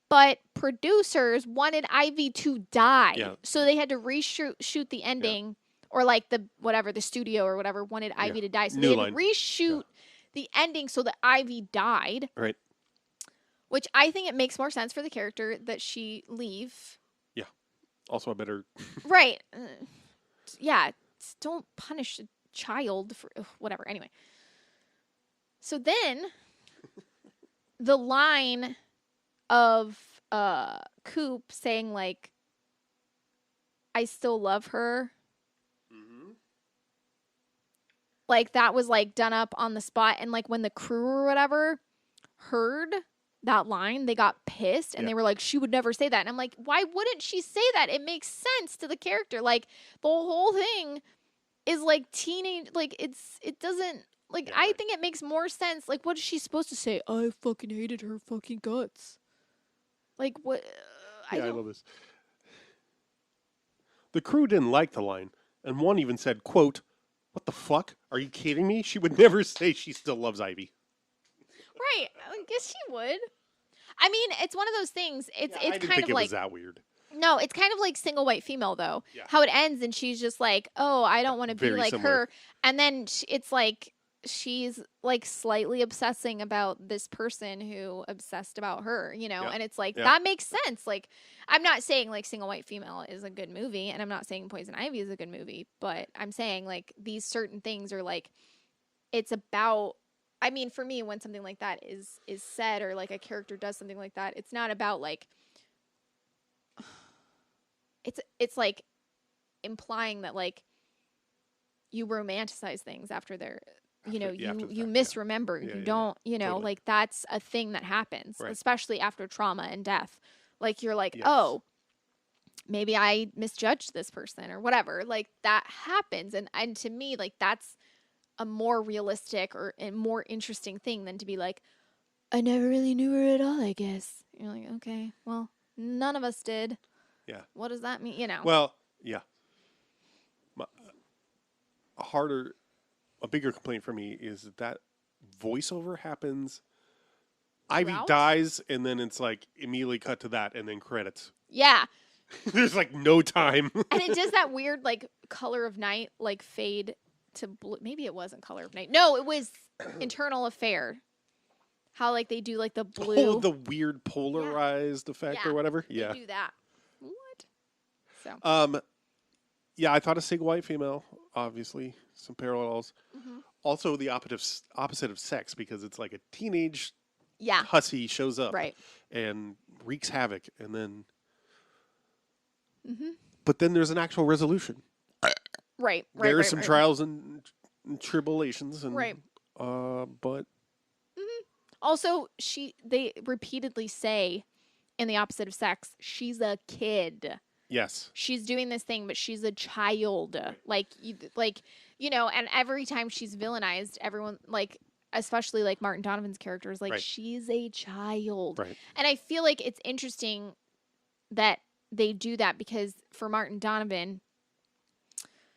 But producers wanted Ivy to die. Yeah. So they had to reshoot the ending, or like the studio or whatever wanted Ivy to die. So New they had line. to reshoot the ending so that Ivy died. Right. Which I think it makes more sense for the character that she leave. Yeah. Also a better. Right. Yeah. Don't punish a child for whatever. Anyway. So then the line of Coop saying like, I still love her. Mm-hmm. Like that was like done up on the spot. And like when the crew or whatever heard that line, they got pissed and they were like, she would never say that. And I'm like, why wouldn't she say that? It makes sense to the character. Like the whole thing is like teenage, like it doesn't, like I think it makes more sense. Like what is she supposed to say? I fucking hated her fucking guts. Like what? I love this. The crew didn't like the line, and one even said, quote, "What the fuck? Are you kidding me? She would never say she still loves Ivy." Right. I guess she would. I mean, it's one of those things. It's I didn't kind think of it like was that weird. No, it's kind of like Single White Female, though. Yeah. How it ends, and she's just like, oh, I don't want to be Very like similar. her. And then it's like she's like slightly obsessing about this person who obsessed about her, you know? Yeah. And it's like, Yeah. that makes sense. Like, I'm not saying like Single White Female is a good movie, and I'm not saying Poison Ivy is a good movie, but I'm saying like these certain things are like, it's about. I mean, for me, when something like that is said, or like a character does something like that, it's not about like. It's like implying that like you romanticize things after they're you misremember. You don't, totally. like that's a thing that happens, Right. especially after trauma and death. Like you're like, Yes. oh, maybe I misjudged this person or whatever. Like that happens, and to me, like that's a more realistic or a more interesting thing than to be like, I never really knew her at all, I guess. You're like, okay, well, none of us did. Yeah. What does that mean? You know. Well, yeah. A bigger complaint for me is that voiceover happens. Ivy Throughout? dies, and then it's like immediately cut to that, and then credits. Yeah. There's like no time. And it does that weird like Color of Night like fade to blue. Maybe it wasn't Color of Night. No, it was Internal Affair. How like they do like the blue. Oh, the weird polarized effect or whatever. They Yeah. do that. What? So. Yeah, I thought a Single White Female, obviously, some parallels. Mm-hmm. Also, the opposite of sex, because it's like a teenage Yeah. hussy shows up Right. and wreaks havoc, and then. Mm-hmm. But then there's an actual resolution. Right. There are some trials and tribulations, and Right. but Also, they repeatedly say in the opposite of sex, she's a kid. yes, She's doing this thing, but she's a child. Like and every time she's villainized, everyone like, especially like Martin Donovan's character is like, Right. she's a child. right, And I feel like it's interesting that they do that because for Martin Donovan,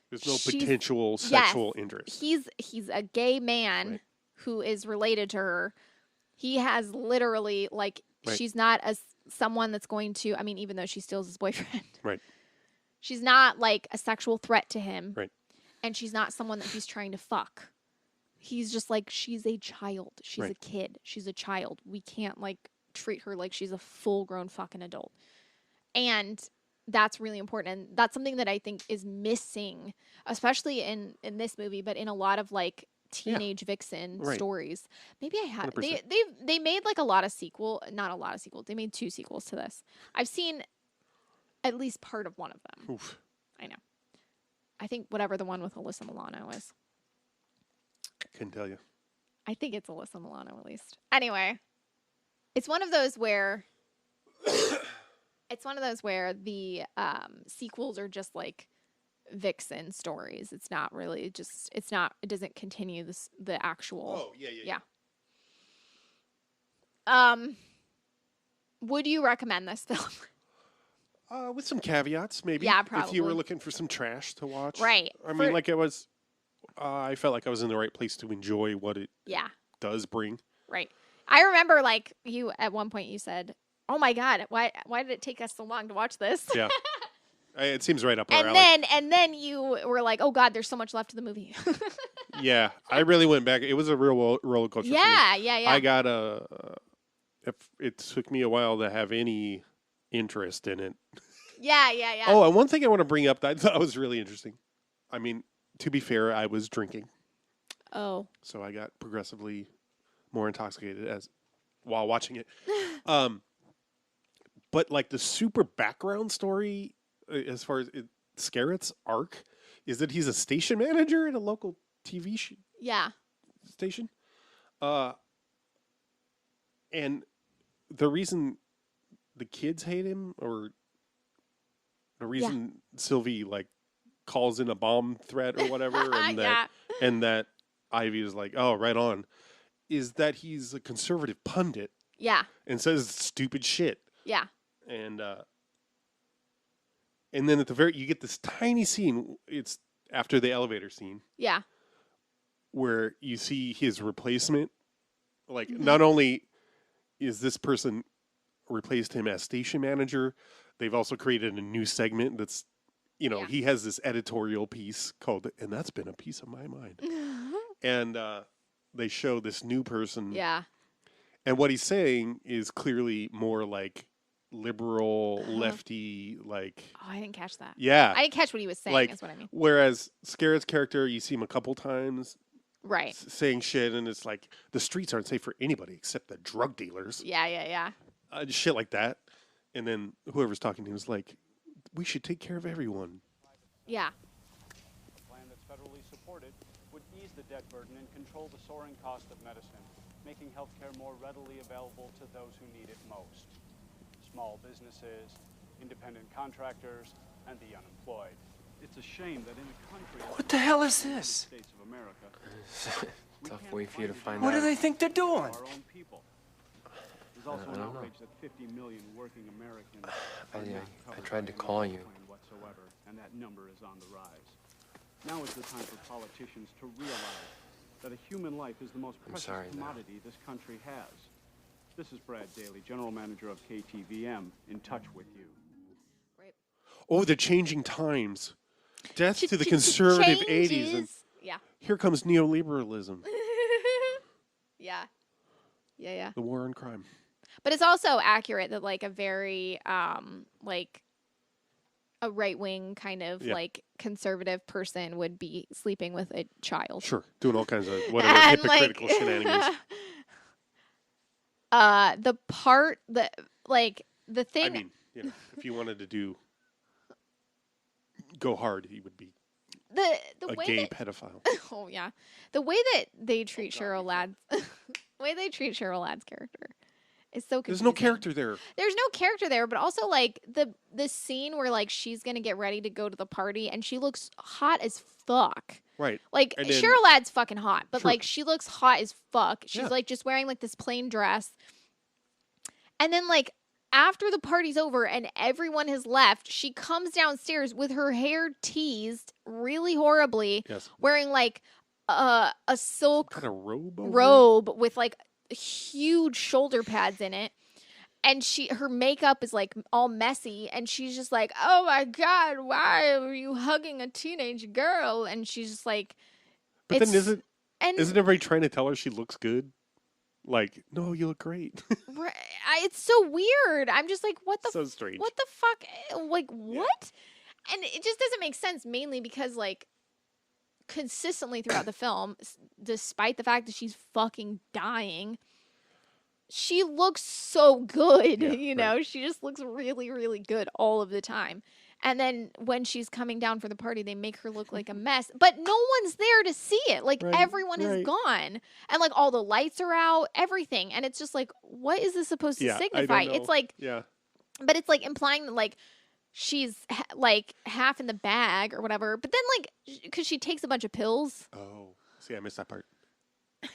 there's no she's- potential sexual interest. he's a gay man Right. who is related to her. He has literally like Right. she's not someone that's going to. I mean, even though she steals his boyfriend, Right. she's not like a sexual threat to him, Right. and she's not someone that he's trying to fuck. He's just like, she's a child. She's a Right. kid. She's a child. We can't like treat her like she's a full grown fucking adult. And that's really important. And that's something that I think is missing, especially in this movie, but in a lot of like teenage vixen Right. stories. Maybe I have 100%. they made like not a lot of sequels. They made 2 sequels to this. I've seen at least part of one of them. Oof. I know. I think whatever the one with Alyssa Milano is. Couldn't tell you. I think it's Alyssa Milano at least. Anyway, it's one of those where the sequels are just like vixen stories. It's not really just it doesn't continue the actual. Oh yeah. Would you recommend this film? With some caveats, maybe. Yeah, If you probably. were looking for some trash to watch, Right. I mean, like it was. I felt like I was in the right place to enjoy what it Yeah, does bring. right. I remember like you at one point you said, "Oh my god, why did it take us so long to watch this?" Yeah, it seems right up our And alley. then you were like, "Oh God, there's so much left of the movie." Yeah, I really went back. It was a real roller coaster. For me. yeah. I got if it took me a while to have any interest in it. Yeah. Oh, and one thing I want to bring up that I thought was really interesting. I mean, to be fair, I was drinking, Oh. so I got progressively more intoxicated while watching it. But like the super background story, as far as Scarrett's arc, is that he's a station manager at a local TV Yeah. station. And the reason the kids hate him, or the reason Sylvie like calls in a bomb threat or whatever, and that Ivy is like, oh, right on, is that he's a conservative pundit Yeah. and says stupid shit. Yeah. And then at the you get this tiny scene. It's after the elevator scene Yeah. where you see his replacement. Like, Mm-hmm. not only is this person replaced him as station manager, They've also created a new segment that's, he has this editorial piece called, and that's been a piece of my mind. And they show this new person. Yeah. And what he's saying is clearly more like liberal, lefty, like... Oh, I didn't catch that. Yeah. I didn't catch what he was saying, is what I mean. Whereas Scarrett's character, you see him a couple times... Right. Saying shit, and it's like, the streets aren't safe for anybody except the drug dealers. Yeah. Shit like that. And then whoever's talking to him was like, we should take care of everyone. Yeah. A plan that's federally supported would ease the debt burden and control the soaring cost of medicine, making healthcare more readily available to those who need it most. Small businesses, independent contractors, and the unemployed. It's a shame that in a country... What the hell is this? States of America, Tough way for you to find what out. do they think they're doing? our own people. There's also an outrage that 50 million working Americans I tried to call you. whatsoever, and that number is on the rise. Now is the time for politicians to realize that a human life is the most precious commodity this country has. This is Brad Daly, General Manager of KTVM, in touch with you. Right. Oh, the changing times. Death to the conservative 80s. And yeah. here comes neoliberalism. Yeah. The war on crime. But it's also accurate that like a very like a right-wing kind of like conservative person would be sleeping with a child. Sure. Doing all kinds of whatever And, hypocritical shenanigans. The part that like the thing I mean, if you wanted to go hard, he would be the a way gay that, pedophile. Oh yeah. The way that they treat Cheryl Ladd's character is so confusing. There's no character there. There's no character there, but also like the scene where like she's gonna get ready to go to the party and she looks hot as fuck. Right. Like And then- Cheryl Ladd's fucking hot, but Sure. like she looks hot as fuck. She's Yeah. like just wearing like this plain dress. And then like after the party's over and everyone has left, she comes downstairs with her hair teased really horribly, Yes. wearing like a silk Kind of robe over it? robe with like huge shoulder pads in it. And her makeup is like all messy and she's just like, "Oh my God, why are you hugging a teenage girl?" And she's just like, But then isn't and everybody trying to tell her she looks good? Like, no, you look great. it's so weird. I'm just like, what the So strange. What the fuck? Like what? And it just doesn't make sense, mainly because like consistently throughout the film, despite the fact that she's fucking dying, she looks so good. Yeah, She just looks really, really good all of the time. And then when she's coming down for the party, they make her look like a mess. But no one's there to see it. Like, everyone is gone. And, like, all the lights are out, everything. And it's just like, what is this supposed to signify? I don't know. It's like, but it's, like, implying that, like, she's, like, half in the bag or whatever. But then, like, because she takes a bunch of pills. Oh, see, I missed that part.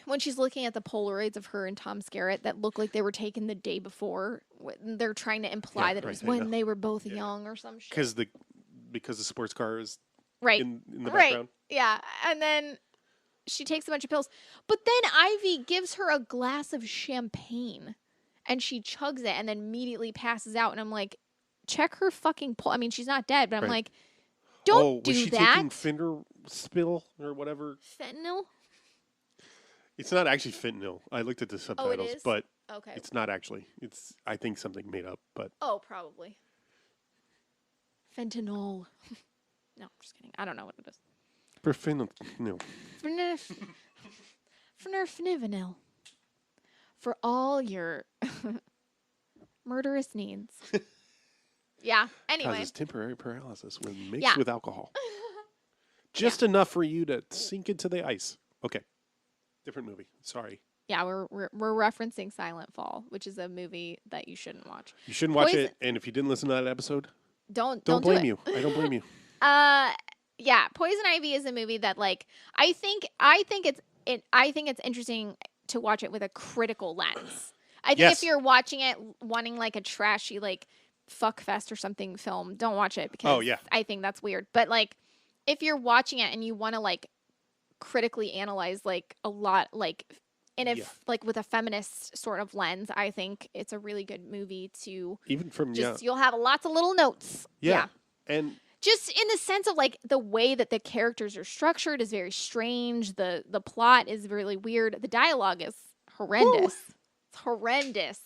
When she's looking at the Polaroids of her and Tom Skerritt that look like they were taken the day before, they're trying to imply that it was when they were both young or some shit. Because the sports car is in the background. Yeah, and then she takes a bunch of pills. But then Ivy gives her a glass of champagne, and she chugs it and then immediately passes out. And I'm like, check her fucking pulse. I mean, she's not dead, but I'm like, don't do was she that. taking Fender spill or whatever? Fentanyl? It's not actually fentanyl. I looked at the subtitles, is? but Okay. it's not actually. It's, I think, something made up. But Oh, probably. Fentanyl. No, just kidding. I don't know what it is. fentanyl. Fnifnil. For all your murderous needs. Yeah. Anyway. Causes temporary paralysis when mixed with alcohol. Just enough for you to sink into the ice. Okay. Different movie. Sorry. Yeah, we're referencing Silent Fall, which is a movie that you shouldn't watch. You shouldn't watch it, and if you didn't listen to that episode, don't blame do you. I don't blame you. Yeah, Poison Ivy is a movie that like I think it's interesting to watch it with a critical lens. I think if you're watching it wanting like a trashy like fuck fest or something film, don't watch it because I think that's weird. But like if you're watching it and you want to like critically analyze like a lot like And if like with a feminist sort of lens, I think it's a really good movie to even from you'll have lots of little notes. Yeah. And just in the sense of like the way that the characters are structured is very strange. The plot is really weird. The dialogue is horrendous. It's horrendous.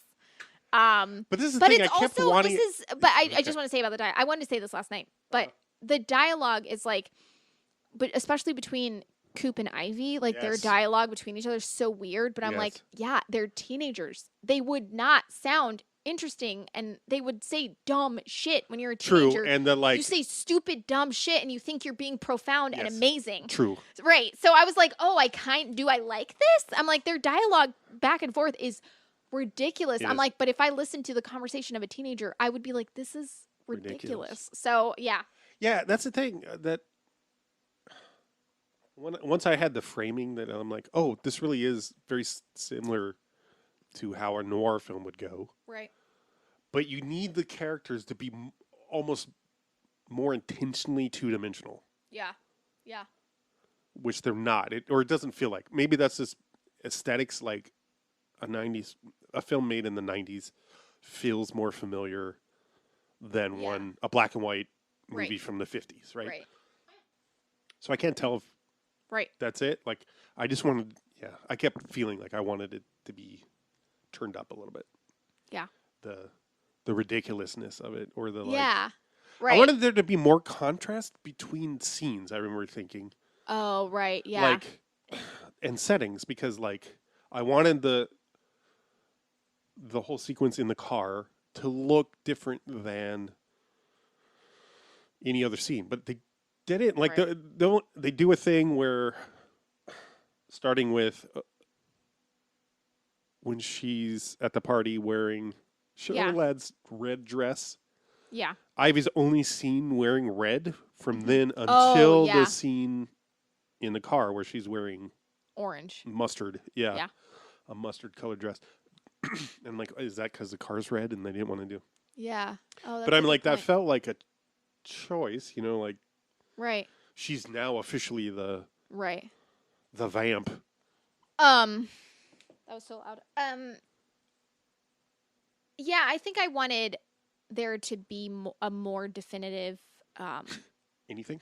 But this is the thing. I kept wanting. But I just want to say about the dialogue. I wanted to say this last night, but the dialogue is like, but especially between Coop and Ivy, like their dialogue between each other is so weird. But I'm like, yeah, they're teenagers. They would not sound interesting, and they would say dumb shit when you're a teenager. True, and you say stupid dumb shit, and you think you're being profound and amazing. True, right? So I was like, oh, do I like this? I'm like, their dialogue back and forth is ridiculous. I'm like, but if I listened to the conversation of a teenager, I would be like, this is ridiculous. So yeah, that's the thing that. Once I had the framing that I'm like, oh, this really is very similar to how a noir film would go. Right. But you need the characters to be almost more intentionally two-dimensional. Yeah. Yeah. Which they're not. It doesn't feel like. Maybe that's just aesthetics, like a film made in the 90s feels more familiar than a black and white movie from the 50s, right? Right. So I can't tell if right. That's it. Like, I just wanted, I kept feeling like I wanted it to be turned up a little bit. Yeah. The ridiculousness of it, or the right. I wanted there to be more contrast between scenes. I remember thinking. Oh right, yeah. Like, and settings, because like I wanted the whole sequence in the car to look different than any other scene, but they didn't. Like they do a thing where, starting with when she's at the party wearing Lad's red dress. Yeah. Ivy's only seen wearing red from then until the scene in the car where she's wearing orange. Mustard. Yeah. Yeah. A mustard colored dress. And I'm like, is that because the car's red and they didn't want to do? Yeah. Oh, that's but I'm like, that felt like a choice, like. Right. She's now officially the vamp. That was so loud. Yeah, I think I wanted there to be a more definitive. Anything?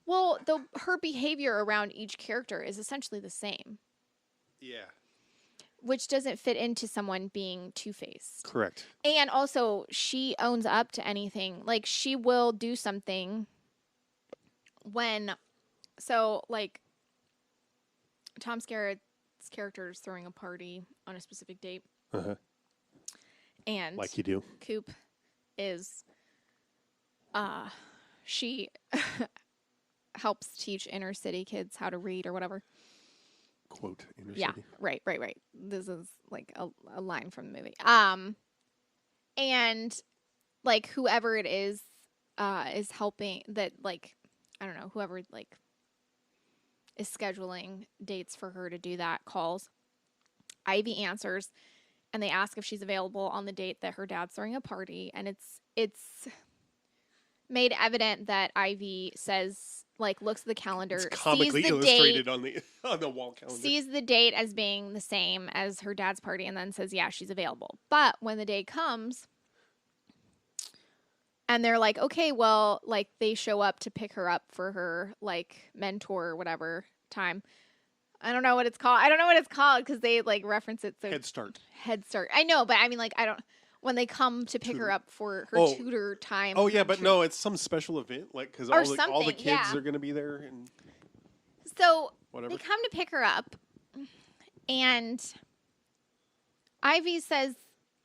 Well, her behavior around each character is essentially the same. Yeah. Which doesn't fit into someone being two-faced. Correct. And also, she owns up to anything. Like, she will do something when... So, like, Tom Skerritt's character is throwing a party on a specific date. Uh-huh. And... Like you do. Coop is... she helps teach inner city kids how to read or whatever. Quote inner yeah, city. Right. This is like a line from the movie. And like whoever it is helping that, like, I don't know, whoever like is scheduling dates for her to do that calls. Ivy answers and they ask if she's available on the date that her dad's throwing a party, and it's made evident that Ivy says, like, looks at the calendar, it's comically sees the illustrated date, on the wall calendar, sees the date as being the same as her dad's party, and then says, yeah, she's available. But when the day comes, and they're like, okay, well, like, they show up to pick her up for her, like, mentor or whatever time. I don't know what it's called because they, like, reference it. So Head Start. I know, but I mean, like, I don't... When they come to pick her up for her tutor time. Oh, yeah, but no, it's some special event, like, because all the kids are going to be there. And so whatever. They come to pick her up, and Ivy says,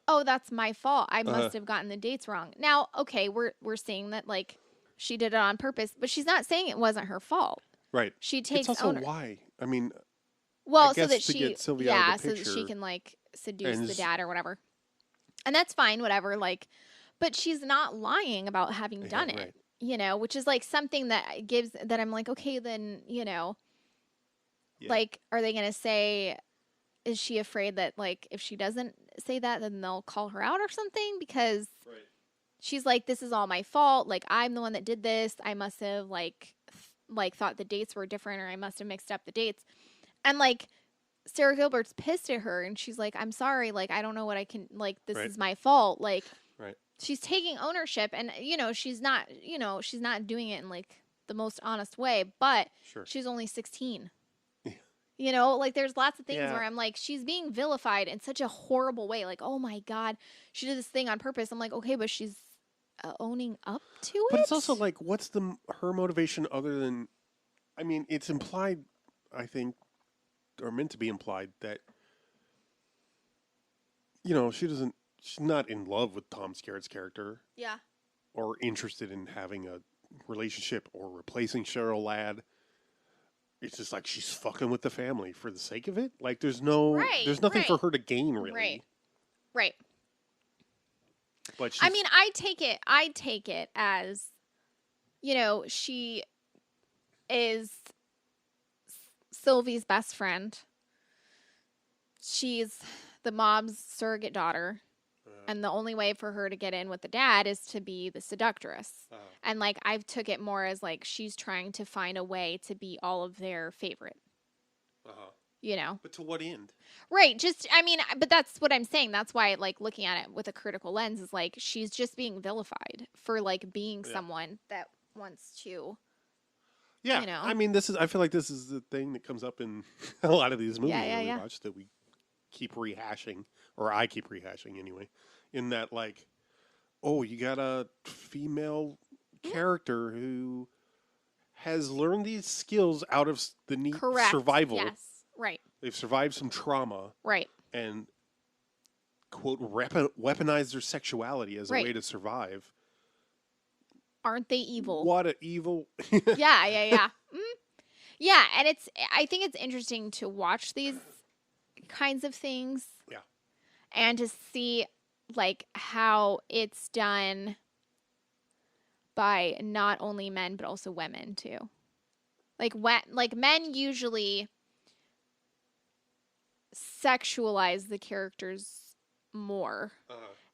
oh, that's my fault. I must have gotten the dates wrong. Now, okay, we're seeing that, like, she did it on purpose, but she's not saying it wasn't her fault. Right. She takes ownership. Why? I mean, well, so that get Sylvia out of the picture, so that she can, like, seduce the dad or whatever. And that's fine, whatever, like, but she's not lying about having done it, right. Which is, like, something that gives, that I'm like, okay, then, like, are they going to say, is she afraid that, like, if she doesn't say that, then they'll call her out or something? Because she's like, this is all my fault, like, I'm the one that did this, I must have, like, thought the dates were different, or I must have mixed up the dates. And, like, Sarah Gilbert's pissed at her and she's like, I'm sorry, like, I don't know what I can, like, this Right. is my fault. Like, Right. she's taking ownership and, she's not, she's not doing it in like the most honest way, but Sure. she's only 16. Yeah. Like there's lots of things Yeah. where I'm like, she's being vilified in such a horrible way. Like, oh my God, she did this thing on purpose. I'm like, okay, but she's owning up to it. But it's also like, what's her motivation other than, I mean, it's implied, I think, or meant to be implied that, she's not in love with Tom Skerritt's character. Yeah. Or interested in having a relationship or replacing Cheryl Ladd. It's just like she's fucking with the family for the sake of it. Like there's nothing for her to gain really. Right. But I mean, I take it as, she is Sylvie's best friend. She's the mom's surrogate daughter. And the only way for her to get in with the dad is to be the seductress. And like I took it more as like she's trying to find a way to be all of their favorite. But to what end? Right. Just I mean, but that's what I'm saying. That's why like looking at it with a critical lens is like she's just being vilified for like being someone that wants to. Yeah. I mean, I feel like this is the thing that comes up in a lot of these movies that we watch that we keep rehashing, or I keep rehashing anyway, in that like, oh, you got a female character who has learned these skills out of the need survival. Yes, right. They've survived some trauma. Right. And, quote, weaponize their sexuality as a way to survive. Aren't they evil? What an evil... Yeah. Yeah, and I think it's interesting to watch these kinds of things. Yeah. And to see like how it's done by not only men but also women too. Like men usually sexualize the characters more.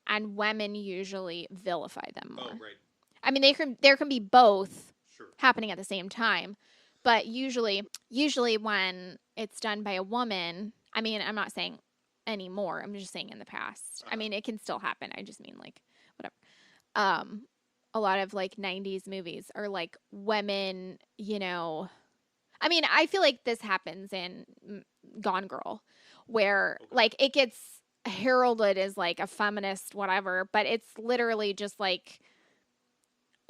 And women usually vilify them more. Oh, right. I mean there can be both happening at the same time, but usually when it's done by a woman, I mean, I'm not saying anymore. I'm just saying in the past. I mean, it can still happen. I just mean like whatever. A lot of like 90s movies are like women, I mean, I feel like this happens in Gone Girl where like it gets heralded as like a feminist whatever, but it's literally just like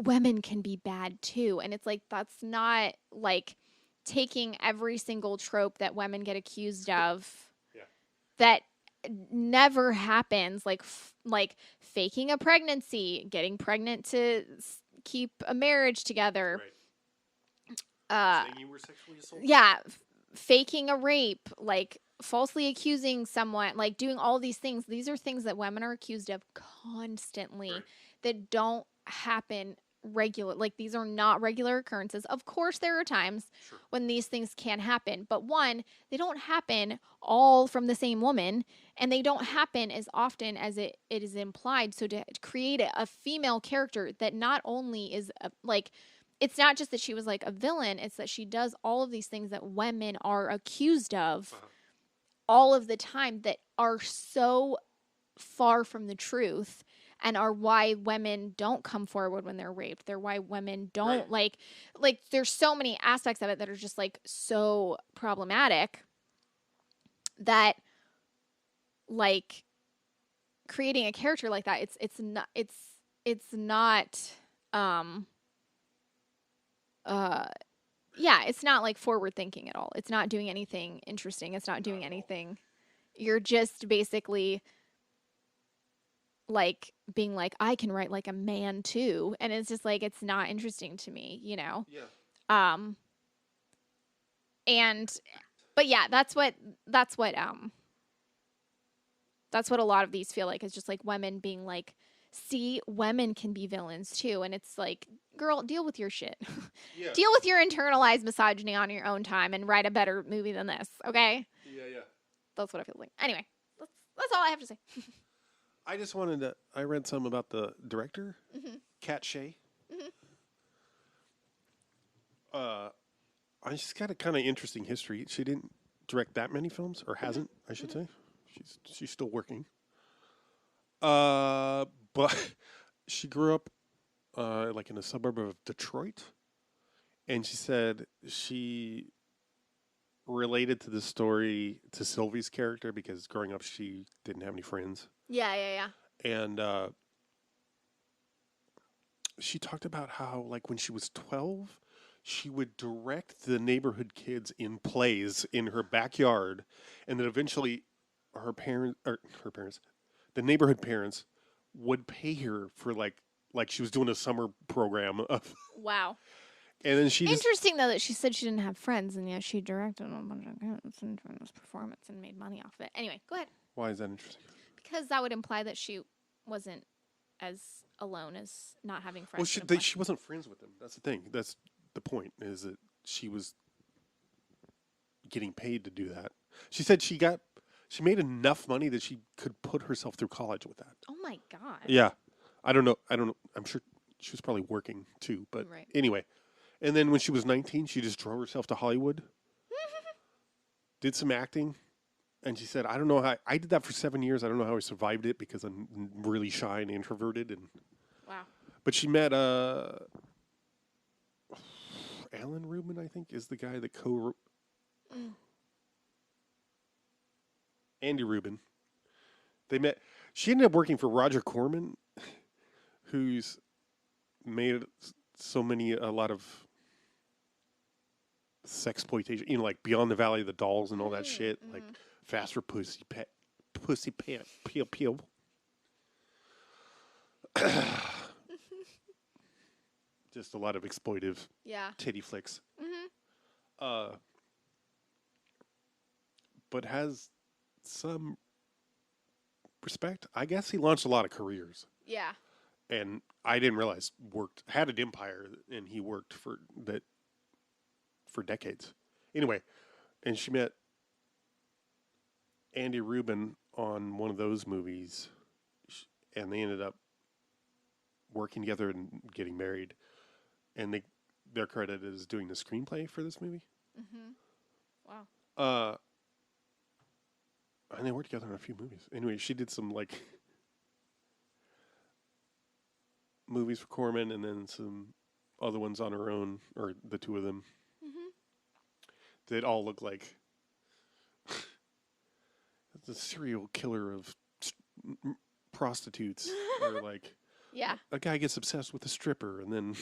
women can be bad too. And it's like that's not like taking every single trope that women get accused of that never happens, like faking a pregnancy, getting pregnant to keep a marriage together, saying you were sexually assaulted. Faking a rape, like falsely accusing someone, like doing all these things. These are things that women are accused of constantly that don't happen regular, like these are not regular occurrences. Of course there are times when these things can happen, but one, they don't happen all from the same woman, and they don't happen as often as it is implied. So to create a female character that not only is like, it's not just that she was like a villain, it's that she does all of these things that women are accused of all of the time that are so far from the truth and are why women don't come forward when they're raped. They're why women don't like there's so many aspects of it that are just like so problematic that like creating a character like that, it's not it's not like forward thinking at all. It's not doing anything interesting. It's not doing anything. You're just basically like being like, I can write like a man too. And it's just like, it's not interesting to me, Yeah. But yeah, that's what a lot of these feel like, is just like women being like, see, women can be villains too. And it's like, girl, deal with your shit. Yeah. Deal with your internalized misogyny on your own time and write a better movie than this. Okay. Yeah. That's what I feel like. Anyway, that's all I have to say. I just wanted I read some about the director, Kat Shea. She's got a kind of interesting history. She didn't direct that many films, or hasn't, I should say. She's still working. But she grew up like in a suburb of Detroit, and she said she related to the story to Sylvie's character because growing up she didn't have any friends. Yeah. And she talked about how, like, when she was 12, she would direct the neighborhood kids in plays in her backyard, and then eventually her parents, the neighborhood parents, would pay her for like she was doing a summer program of. Wow. And then she Interesting, though, that she said she didn't have friends, and yet she directed a bunch of kids and from this performance and made money off of it. Anyway, go ahead. Why is that interesting? Because that would imply that she wasn't as alone as not having friends. Well, she wasn't friends with them. That's the thing. That's the point, is that she was getting paid to do that. She said she made enough money that she could put herself through college with that. Oh my God. Yeah. I don't know. I'm sure she was probably working too, but anyway. And then when she was 19, she just drove herself to Hollywood, did some acting, and she said, I don't know how I did that for 7 years. I don't know how I survived it because I'm really shy and introverted. And wow. But she met Alan Rubin, I think, is the guy that co-wrote. Andy Rubin. They met. She ended up working for Roger Corman, who's made a lot of sexploitation, like Beyond the Valley of the Dolls and all that shit, like Faster Pussy Pant, Peel Peel. Just a lot of exploitive titty flicks. But has some respect. I guess he launched a lot of careers. Yeah. And I didn't realize had an empire, and he worked for decades. Anyway, and she met Andy Rubin on one of those movies, and they ended up working together and getting married. And their credit is doing the screenplay for this movie. Wow. And they worked together on a few movies. Anyway, she did some movies for Corman, and then some other ones on her own, or the two of them. That all look like the serial killer of prostitutes, or like a guy gets obsessed with a stripper, and then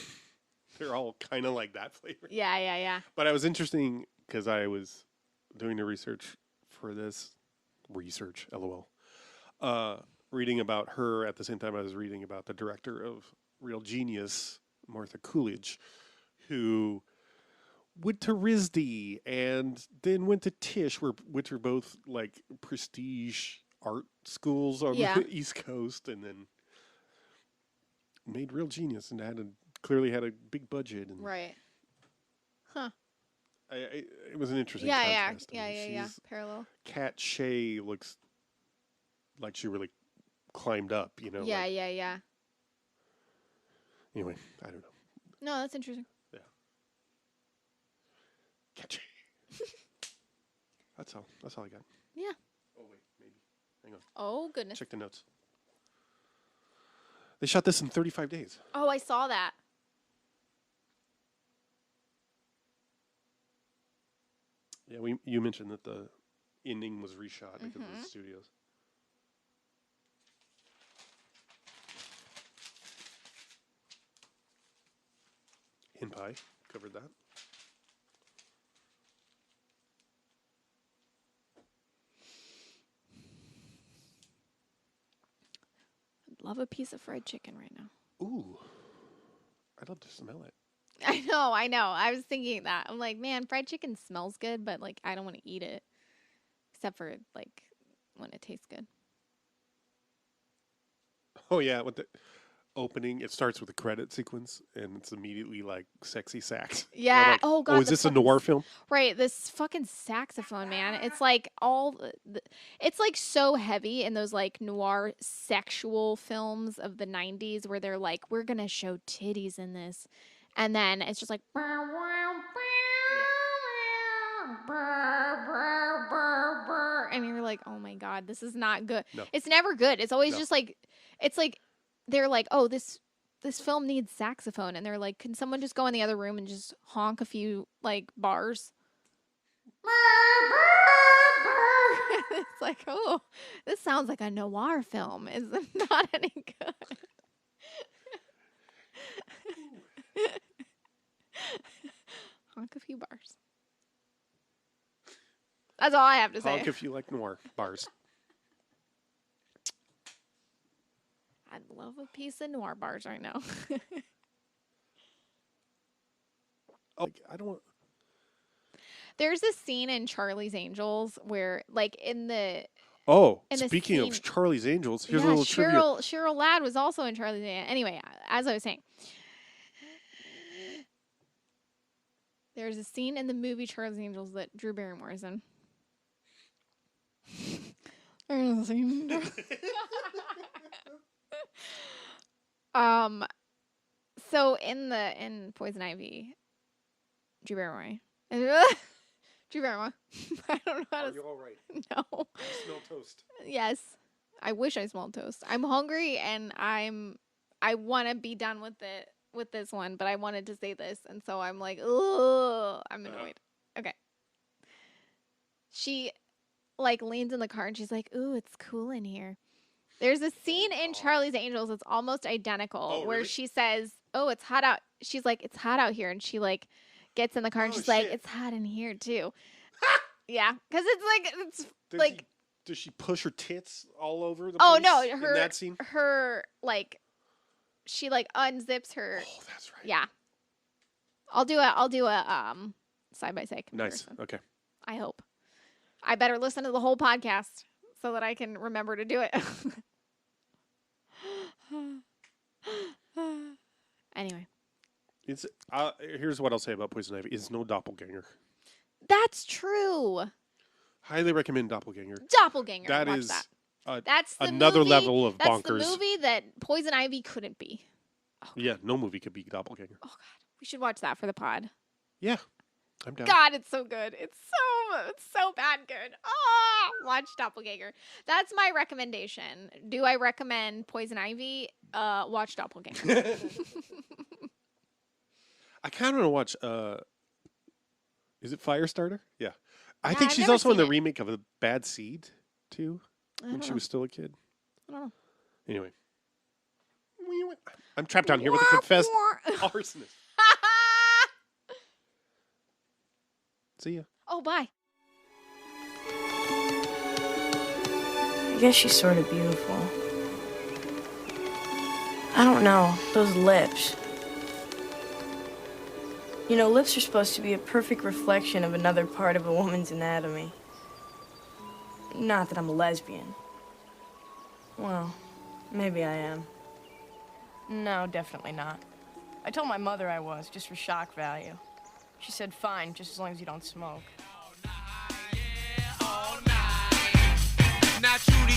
they're all kind of like that flavor. Yeah. But I was interesting because I was doing the research for this LOL. Reading about her at the same time I was reading about the director of Real Genius, Martha Coolidge, who went to RISD and then went to Tisch, which are both like prestige art schools on the East Coast, and then made Real Genius and clearly had a big budget. And right. Huh. It was an interesting contrast. Yeah. Parallel. Kat Shea looks like she really climbed up, Yeah. Anyway, I don't know. No, that's interesting. Yeah. Kat Shea. That's all I got. Yeah. Oh, wait, maybe. Hang on. Oh, goodness. Check the notes. They shot this in 35 days. Oh, I saw that. Yeah, you mentioned that the ending was reshot because of the studios. In Pie covered that. I'd love a piece of fried chicken right now. Ooh, I'd love to smell it. I know. I was thinking that. I'm like, man, fried chicken smells good, but like I don't want to eat it. Except for like when it tastes good. Oh yeah, with the opening, it starts with a credit sequence, and it's immediately like sexy sax. Yeah. Like, oh god. Oh, is this a noir film? Right. This fucking saxophone, man. It's like it's like so heavy in those like noir sexual films of the 90s where they're like, we're gonna show titties in this, and then it's just like, and you're like, oh my God, this is not good. No. It's never good. It's always No. just like, it's like they're like, oh, this film needs saxophone, and they're like, can someone just go in the other room and just honk a few like bars? It's like, oh, this sounds like a noir film. Is not any good. Honk a few bars. That's all I have to say. Honk if you like noir bars. I'd love a piece of noir bars right now. Oh, I don't want. There's a scene in Charlie's Angels where, like, in the Speaking scene- of Charlie's Angels, here's yeah, a little trivia. Cheryl Ladd was also in Charlie's Angels. Anyway, as I was saying, there's a scene in the movie Charlie's Angels that Drew Barrymore is in. There's a scene. So in Poison Ivy, Drew Barrymore. Drew Barrymore. I don't know how to. Are you all right? No. You smell toast. Yes. I wish I smelled toast. I'm hungry and I want to be done with this one, but I wanted to say this, and so I'm like, ugh, I'm annoyed. Okay. She like leans in the car and she's like, ooh, it's cool in here. There's a scene in Charlie's Angels that's almost identical where really? she says, oh, it's hot out. She's like, it's hot out here. And she like gets in the car and she's like, it's hot in here too. Yeah. Cause it's Does she push her tits all over the oh place no, in that scene? her like, she like unzips her. Oh, that's right. Yeah. I'll do a side by side Nice. comparison. Okay. I hope. I better listen to the whole podcast so that I can remember to do it. Anyway. It's here's what I'll say about Poison Ivy. It's no doppelganger. That's true. Highly recommend Doppelganger. Doppelganger. That Watch is that. That's the another movie, level of that's bonkers. That's the movie that Poison Ivy couldn't be. Oh, Yeah, no movie could be Doppelganger. oh God. We should watch that for the pod. Yeah, I'm down. God, it's so good. It's so bad good. Oh, watch Doppelganger. That's my recommendation. Do I recommend Poison Ivy? Watch Doppelganger. I kind of want to watch. Is it Firestarter? Yeah, I Yeah, think I've she's never also in the seen it. remake of A Bad Seed too, when she know. was still a kid. I don't know. Anyway, I'm trapped down here with a confessed arsonist. See ya. Oh, bye. I guess she's sort of beautiful. I don't know, those lips. You know, lips are supposed to be a perfect reflection of another part of a woman's anatomy. Not that I'm a lesbian. Well, maybe I am. No, definitely not. I told my mother I was, just for shock value. She said, fine, just as long as you don't smoke. Not true to